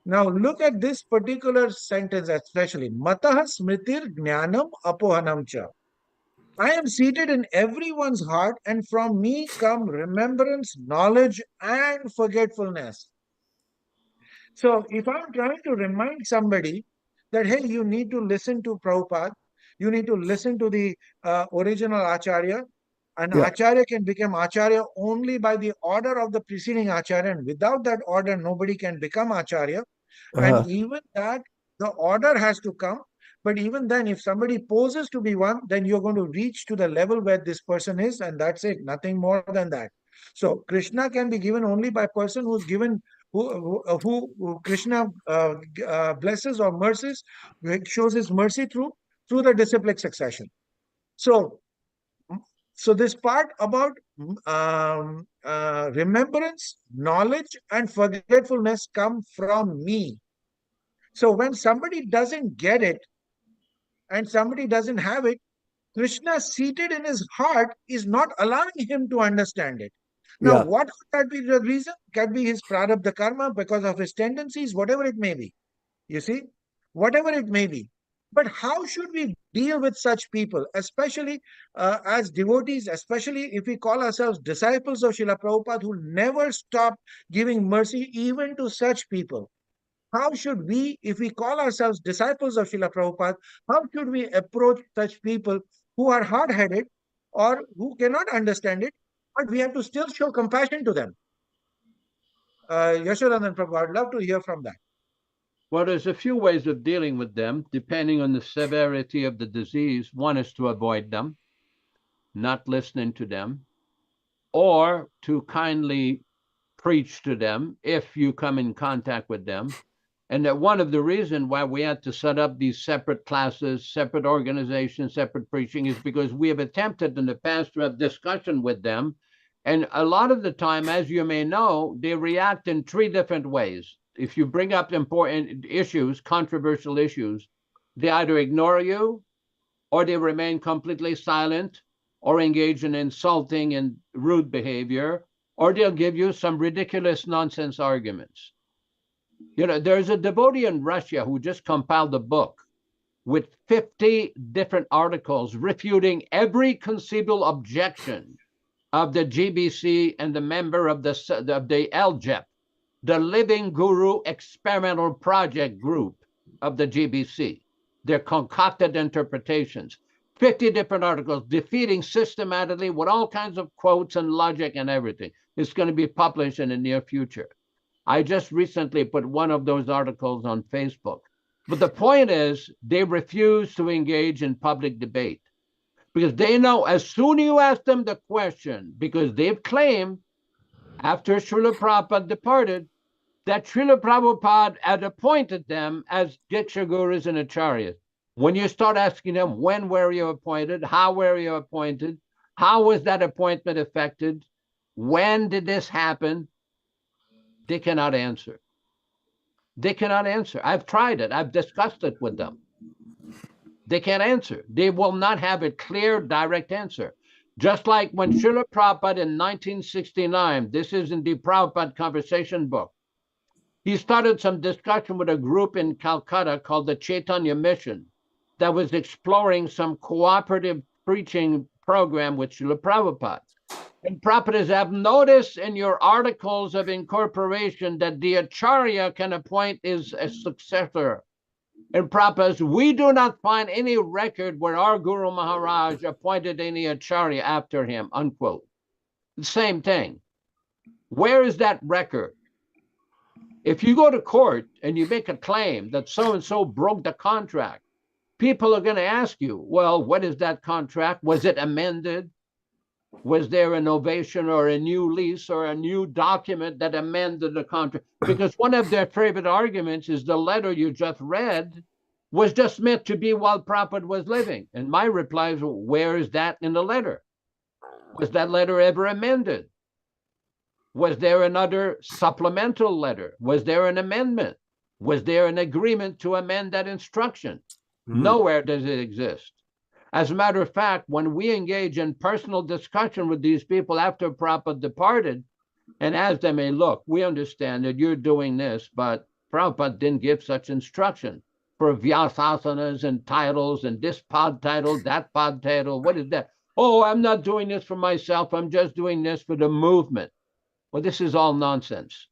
Now look at this particular sentence especially. Matah smritir jnanam apohanam cha. I am seated in everyone's heart, and from me come remembrance, knowledge, and forgetfulness. So, if I'm trying to remind somebody that, hey, you need to listen to Prabhupada, you need to listen to the original Acharya, an Yeah. Acharya can become Acharya only by the order of the preceding Acharya, and without that order, nobody can become Acharya. And Uh-huh. even that, the order has to come. But even then, if somebody poses to be one, then you're going to reach to the level where this person is, and that's it, nothing more than that. So Krishna can be given only by person who's given who Krishna blesses or mercies, shows his mercy through the disciplic succession. So so this part about remembrance, knowledge, and forgetfulness come from me. So when somebody doesn't get it and somebody doesn't have it, Krishna seated in his heart is not allowing him to understand it. Now, Yeah. what could that be the reason? Can be his prarabdha karma because of his tendencies, whatever it may be. You see, whatever it may be. But how should we deal with such people, especially as devotees, especially if we call ourselves disciples of Srila Prabhupada who never stop giving mercy even to such people? How should we, if we call ourselves disciples of Srila Prabhupada, how should we approach such people who are hard headed or who cannot understand it, but we have to still show compassion to them? Yashodanand Prabhupada, I'd love to hear from that. Well, there's a few ways of dealing with them, depending on the severity of the disease. One is to avoid them, not listening to them, or to kindly preach to them if you come in contact with them. And that one of the reasons why we had to set up these separate classes, separate organizations, separate preaching is because we have attempted in the past to have discussion with them. And a lot of the time, as you may know, they react in three different ways. If you bring up important issues, controversial issues, they either ignore you or they remain completely silent or engage in insulting and rude behavior, or they'll give you some ridiculous nonsense arguments. You know, there's a devotee in Russia who just compiled a book with 50 different articles refuting every conceivable objection of the GBC and the member of the LJEP, the Living Guru Experimental Project Group of the GBC. Their concocted interpretations, 50 different articles defeating systematically with all kinds of quotes and logic and everything. It's going to be published in the near future. I just recently put one of those articles on Facebook. But the point is, they refuse to engage in public debate because they know as soon as you ask them the question, because they've claimed after Srila Prabhupada departed, that Srila Prabhupada had appointed them as Diksha Gurus and Acharyas. When you start asking them, when were you appointed? How were you appointed? How was that appointment effected? When did this happen? They cannot answer. They cannot answer. I've tried it. I've discussed it with them. They can't answer. They will not have a clear, direct answer. Just like when Srila Prabhupada in 1969, this is in the Prabhupada Conversation book, he started some discussion with a group in Calcutta called the Chaitanya Mission that was exploring some cooperative preaching program with Srila Prabhupada. And Prabhupada have noticed in your articles of incorporation that the Acharya can appoint is a successor. And Prabhupada, we do not find any record where our Guru Maharaj appointed any Acharya after him, unquote. The same thing. Where is that record? If you go to court and you make a claim that so-and-so broke the contract, people are going to ask you, well, what is that contract? Was it amended? Was there an ovation or a new lease or a new document that amended the contract? Because one of their favorite arguments is the letter you just read was just meant to be while Prabhupada was living. And my reply is, where is that in the letter? Was that letter ever amended? Was there another supplemental letter? Was there an amendment? Was there an agreement to amend that instruction? Mhm. Nowhere does it exist. As a matter of fact, when we engage in personal discussion with these people after Prabhupada departed and ask them, hey, look, we understand that you're doing this, but Prabhupada didn't give such instruction for Vyāsasanas and titles and this pod title, that pod title. What is that? Oh, I'm not doing this for myself. I'm just doing this for the movement. Well, this is all nonsense.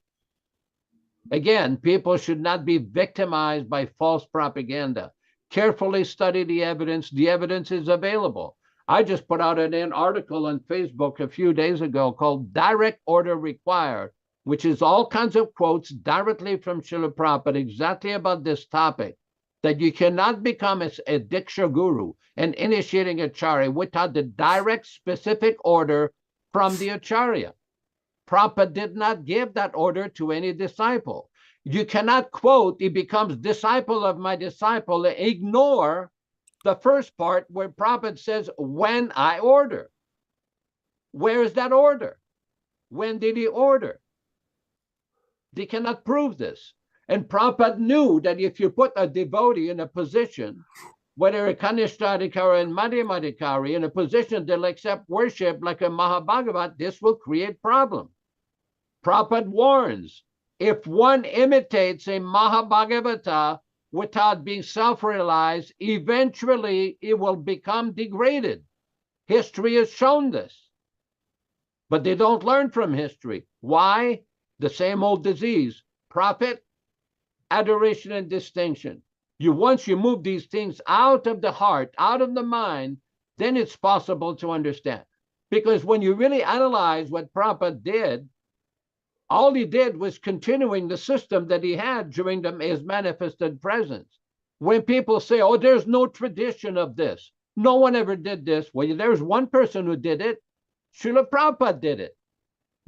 Again, people should not be victimized by false propaganda. Carefully study the evidence. The evidence is available. I just put out an article on Facebook a few days ago called Direct Order Required, which is all kinds of quotes directly from Srila Prabhupada exactly about this topic, that you cannot become a Diksha Guru, an initiating Acharya, without the direct specific order from the Acharya. Prabhupada did not give that order to any disciple. You cannot quote, he becomes disciple of my disciple, ignore the first part where Prabhupada says, when I order. Where is that order? When did he order? They cannot prove this. And Prabhupada knew that if you put a devotee in a position, whether a Kanishtadikari and Madhyamadikari, in a position they'll accept worship like a Mahabhagavat, this will create problem. Prabhupada warns, if one imitates a Mahabhagavata without being self-realized, eventually it will become degraded. History has shown this. But they don't learn from history. Why? The same old disease, profit, adoration, and distinction. Once you move these things out of the heart, out of the mind, then it's possible to understand. Because when you really analyze what Prabhupada did, all he did was continuing the system that he had during his manifested presence. When people say, oh, there's no tradition of this, no one ever did this. Well, there's one person who did it. Srila Prabhupada did it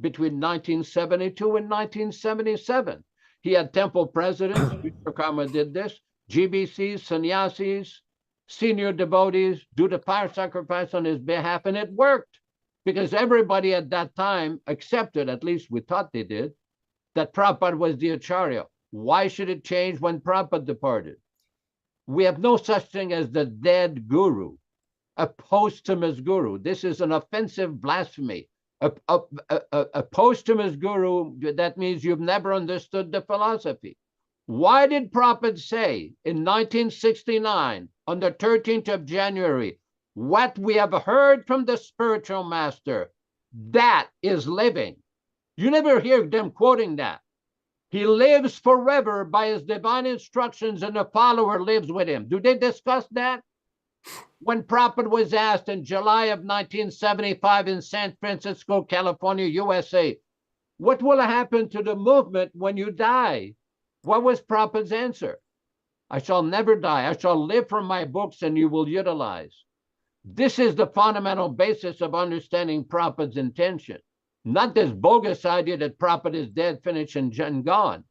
between 1972 and 1977. He had temple presidents. Vishwakarma did this. GBCs, sannyasis, senior devotees do the fire sacrifice on his behalf, and it worked. Because everybody at that time accepted, at least we thought they did, that Prabhupada was the Acharya. Why should it change when Prabhupada departed? We have no such thing as the dead guru, a posthumous guru. This is an offensive blasphemy. A posthumous guru, that means you've never understood the philosophy. Why did Prabhupada say in 1969, on the 13th of January, what we have heard from the spiritual master, that is living? You never hear them quoting that. He lives forever by his divine instructions, and the follower lives with him. Do they discuss that? When Prabhupada was asked in July of 1975 in San Francisco, California, USA, what will happen to the movement when you die? What was Prabhupada's answer? I shall never die. I shall live from my books, and you will utilize. This is the fundamental basis of understanding Prabhupada's intention, not this bogus idea that Prabhupada is dead, finished, and gone.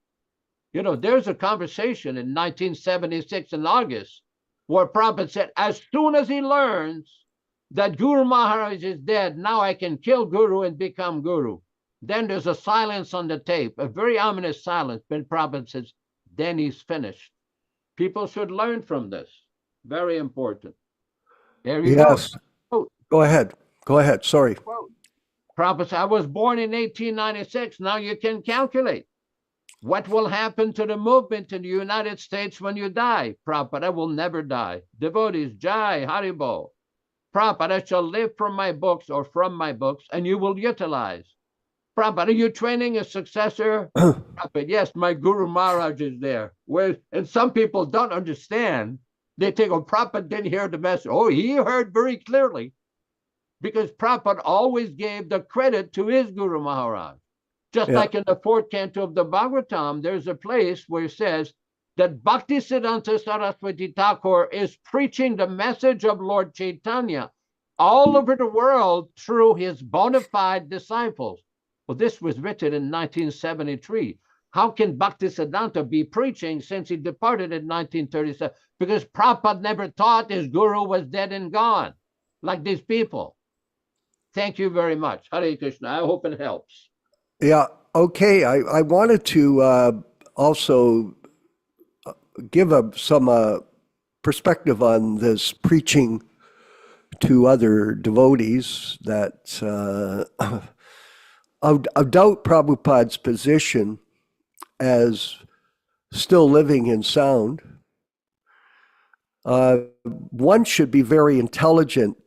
You know, there's a conversation in 1976 in August where Prabhupada said, as soon as he learns that Guru Maharaj is dead, now I can kill Guru and become Guru. Then there's a silence on the tape, a very ominous silence. Then Prabhupada says, then he's finished. People should learn from this. Very important. There you Yes. go. Go ahead. Go ahead. Sorry. Prabhupada said, I was born in 1896. Now you can calculate. What will happen to the movement in the United States when you die? Prabhupada, I will never die. Devotees, Jai, Haribol. Prabhupada, I shall live from my books or from my books, and you will utilize. Prabhupada, are you training a successor? Prabhupada, yes, my Guru Maharaj is there. And some people don't understand. They think, oh, Prabhupada didn't hear the message. Oh, he heard very clearly. Because Prabhupada always gave the credit to his Guru Maharaj. Just like in the fourth canto of the Bhagavatam, there's a place where it says that Bhaktisiddhanta Saraswati Thakur is preaching the message of Lord Chaitanya all over the world through his bona fide disciples. Well, this was written in 1973. How can Bhaktisiddhanta be preaching since he departed in 1937? Because Prabhupada never taught his guru was dead and gone, like these people. Thank you very much. Hare Krishna. I hope it helps. Yeah. Okay. I wanted to also give some perspective on this preaching to other devotees that I doubt Prabhupada's position as still living in sound. One should be very intelligent.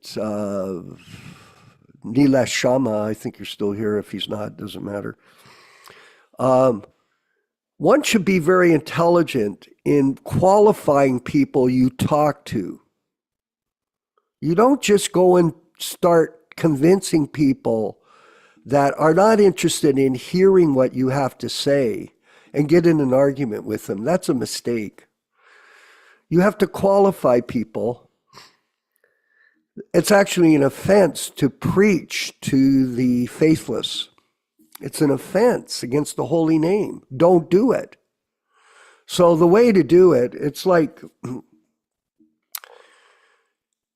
Nilesh Sharma, I think you're still here. If he's not, doesn't matter. One should be very intelligent in qualifying people you talk to. You don't just go and start convincing people that are not interested in hearing what you have to say and get in an argument with them. That's a mistake. You have to qualify people. It's actually an offense to preach to the faithless. It's an offense against the holy name. Don't do it. So the way to do it, it's like,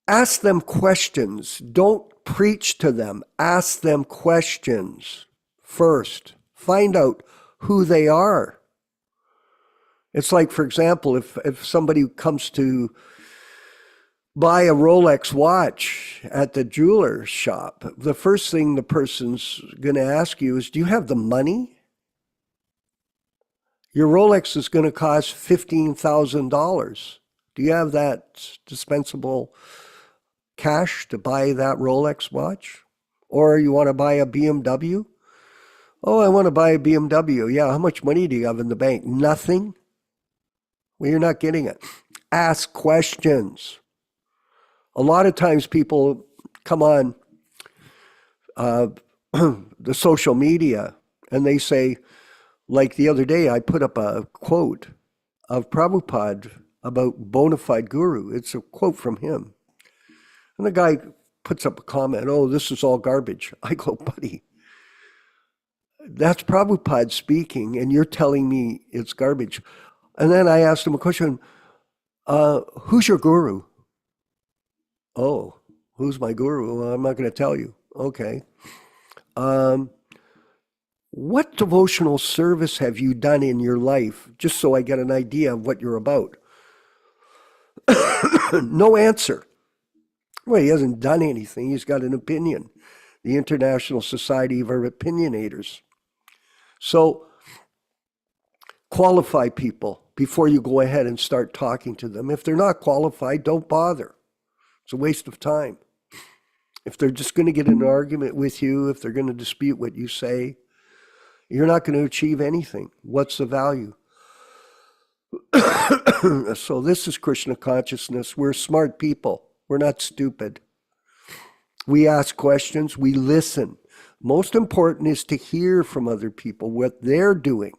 ask them questions. Don't preach to them. Ask them questions first. Find out who they are. It's like, for example, if somebody comes to buy a Rolex watch at the jeweler shop, the first thing the person's going to ask you is, do you have the money? Your Rolex is going to cost $15,000. Do you have that dispensable cash to buy that Rolex watch? Or you want to buy a BMW? Oh, I want to buy a BMW. Yeah, how much money do you have in the bank? Nothing? Well, you're not getting it. Ask questions. A lot of times people come on the social media and they say, like the other day, I put up a quote of Prabhupada about bona fide guru. It's a quote from him. And the guy puts up a comment, oh, this is all garbage. I go, buddy, that's Prabhupada speaking, and you're telling me it's garbage. And then I asked him a question, who's your guru? Oh, who's my guru? Well, I'm not going to tell you. Okay. What devotional service have you done in your life, just so I get an idea of what you're about? No answer. Well, he hasn't done anything. He's got an opinion. The International Society of Opinionators. So qualify people before you go ahead and start talking to them. If they're not qualified, don't bother. It's a waste of time. If they're just going to get in an argument with you, if they're going to dispute what you say, you're not going to achieve anything. What's the value? So this is Krishna consciousness. We're smart people. We're not stupid. We ask questions. We listen. Most important is to hear from other people what they're doing.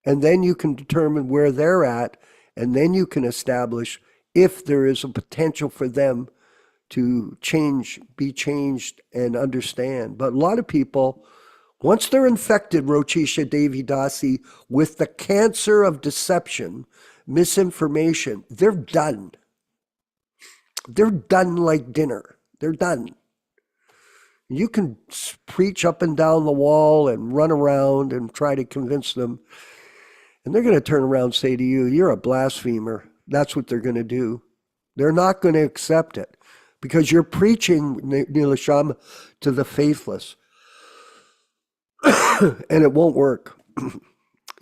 And then you can determine where they're at, and then you can establish if there is a potential for them to change, be changed, and understand. But a lot of people, once they're infected, Rochisha Devi Dasi, with the cancer of deception, misinformation, they're done. They're done like dinner. They're done. You can preach up and down the wall and run around and try to convince them. And they're going to turn around and say to you, you're a blasphemer. That's what they're going to do. They're not going to accept it because you're preaching, Nilasham, to the faithless. And it won't work.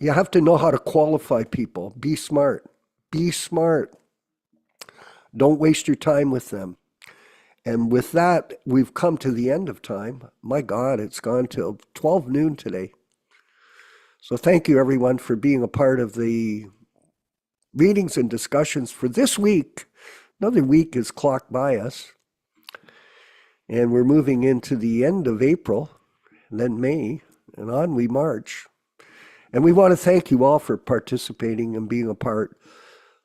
You have to know how to qualify people. Be smart. Be smart. Don't waste your time with them. And with that, we've come to the end of time. My God, it's gone till 12 noon today. So thank you, everyone, for being a part of the readings and discussions for this week. Another week is clocked by us. And we're moving into the end of April, and then May, and on we march. And we want to thank you all for participating and being a part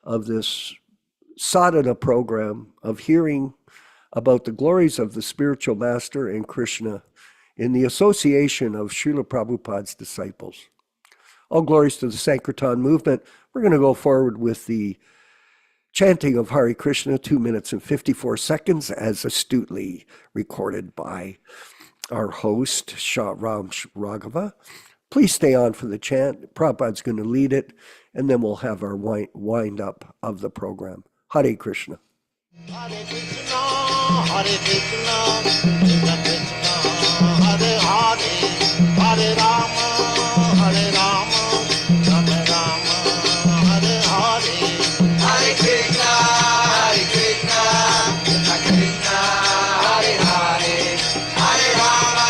of this sadhana program of hearing about the glories of the spiritual master and Krishna in the association of Srila Prabhupada's disciples. All glories to the Sankirtan movement. We're going to go forward with the chanting of Hare Krishna, 2 minutes and 54 seconds, as astutely recorded by our host, Shah Ram Raghava. Please stay on for the chant. Prabhupada's going to lead it, and then we'll have our wind up of the program. Hare Krishna. Hare Krishna, Hare Krishna, Krishna Krishna, Hare Hare, Hare Rama, Hare Rama, Rama Rama, Hare Hare. Hare Krishna, Hare Krishna, Krishna Krishna, Hare Hare, Hare Rama,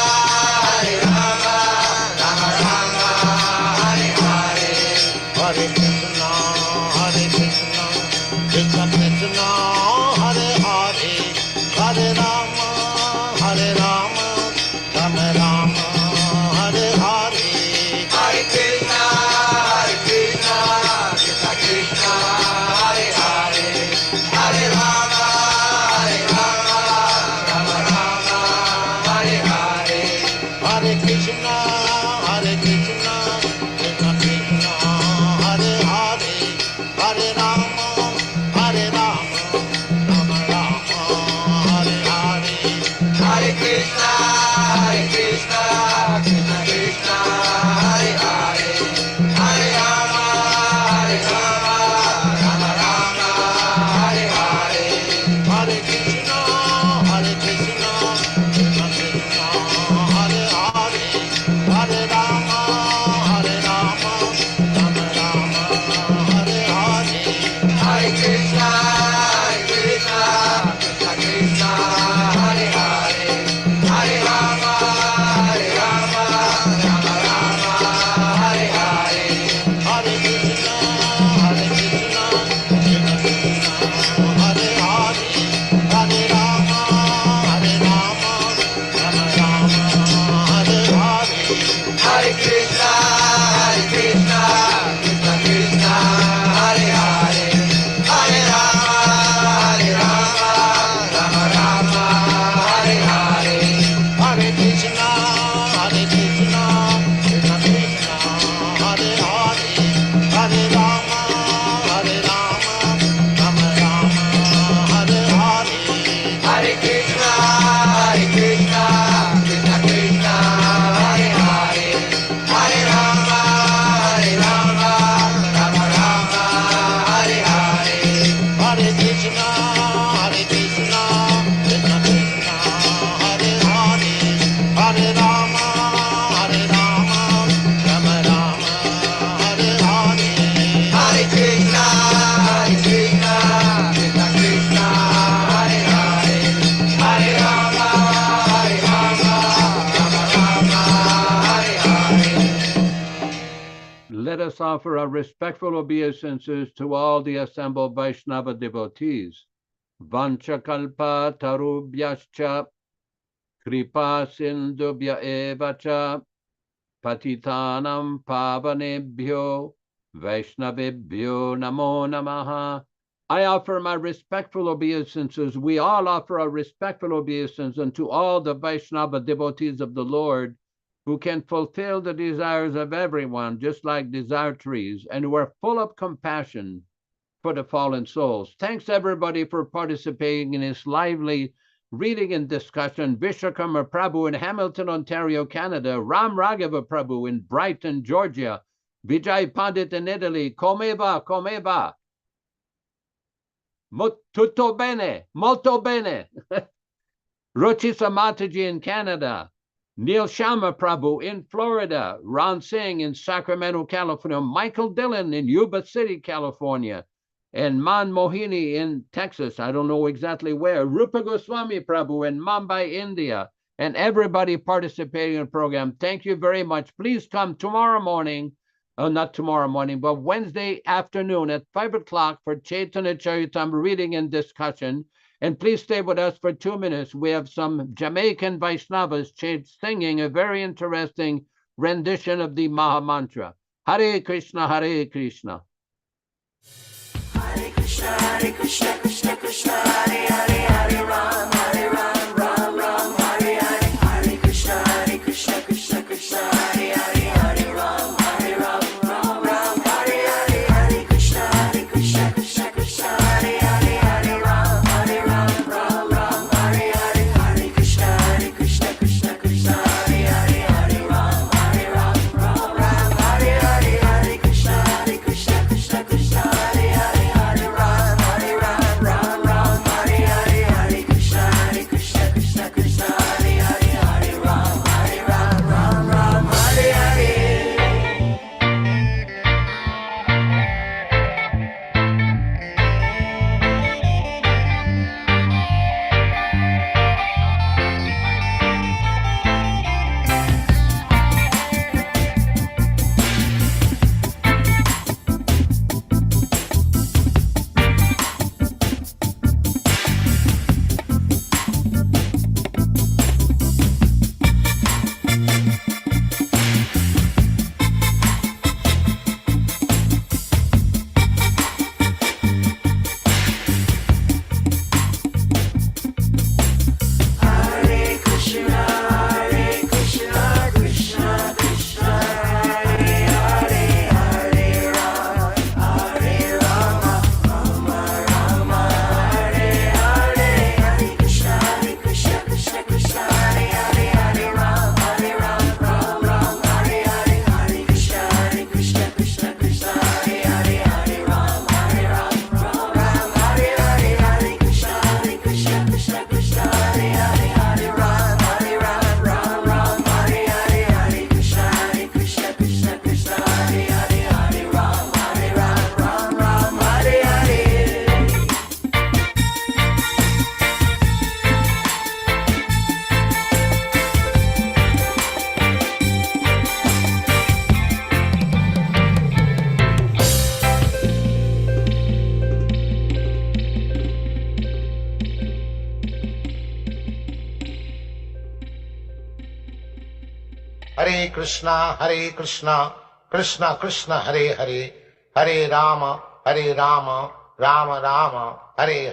Rama Rama, Hare Hare. Hare Krishna, Hare Krishna, Krishna Krishna, Hare Hare, Hare Rama, Rama Rama, Hare Hare. Hare Krishna, Hare Krishna, Krishna Krishna, Hare Hare, Hare Rama, Rama Rama, Hare Hare. Hare Krishna, Hare Krishna, Krishna Krishna, Hare Hare, Hare Rama, Rama Rama, Hare Hare. Hare Krishna, Hare Krishna, Krishna Krishna, Hare Hare, Hare Rama, Rama Rama, Hare Hare. Hare Krishna, Hare Krishna, Krishna Krishna, Hare Hare, Hare Rama, Rama Rama, Hare Hare. Hare Krishna, Hare Krishna, Krishna Krishna, Hare Hare, Hare Rama, Rama Rama, Hare Hare. Hare Krishna, Hare Krishna, Krishna Krishna, Hare Hare, Hare Rama, Rama Rama, Hare Hare. Hare Krishna, Hare Krishna, Krishna Krishna, Hare Hare, Hare Rama, Rama Rama, Hare Hare. Hare Krishna, Hare Krishna, Krishna Krishna, Hare Hare, Hare Rama, Rama Rama, Hare Hare. Hare Krishna, Hare Krishna, Krishna Krishna, Hare Hare, Hare Rama, Rama Rama, Hare Hare. Hare Krishna, Hare Krishna, Krishna Krishna, Hare Hare, Hare Rama, Rama Rama, Hare Hare. Hare Krishna, Hare Krishna, Krishna Krishna, Hare Hare, Hare Rama, Rama Rama, Hare Hare. Let us offer our respectful obeisances to all the assembled Vaishnava devotees. Vanchakalpa tarubhyascha kripa sindubhya evacha patitanam pavanebhyo Vaishnavebhyo namo namaha. I offer my respectful obeisances. We all offer our respectful obeisances unto all the Vaishnava devotees of the Lord who can fulfill the desires of everyone, just like desire trees, and who are full of compassion for the fallen souls. Thanks everybody for participating in this lively reading and discussion. Vishwakarma Prabhu in Hamilton, Ontario, Canada. Ram Raghava Prabhu in Brighton, Georgia. Vijay Pandit in Italy. Come va, come va. Tutto bene, molto bene. Ruchisa Mataji in Canada. Neil Sharma Prabhu in Florida. Ron Singh in Sacramento, California. Michael Dillon in Yuba City, California. And Man Mohini in Texas. I don't know exactly where. Rupa Goswami Prabhu in Mumbai, India. And everybody participating in the program. Thank you very much. Please come tomorrow morning. Not tomorrow morning, but Wednesday afternoon at 5 o'clock for Chaitanya Charitam reading and discussion. And please stay with us for 2 minutes. We have some Jamaican Vaishnavas singing a very interesting rendition of the Maha Mantra. Hare Krishna, Hare Krishna. Hare Krishna, Krishna Krishna, Hare Hare, Hare Ram, Ram Ram, Hare Hare. Hare Krishna, Krishna Krishna, Hare Hare, Hare Ram, Ram Hare Hare. Hare Krishna, Krishna Krishna, Hare Hare, Hare Ram, Ram Hare Hare. Hare Krishna, Krishna Krishna, Hare Hare, Hare Ram, Ram Hare Krishna, Krishna Krishna, Hare Hare, Hare Rama, Rama Rama, Hare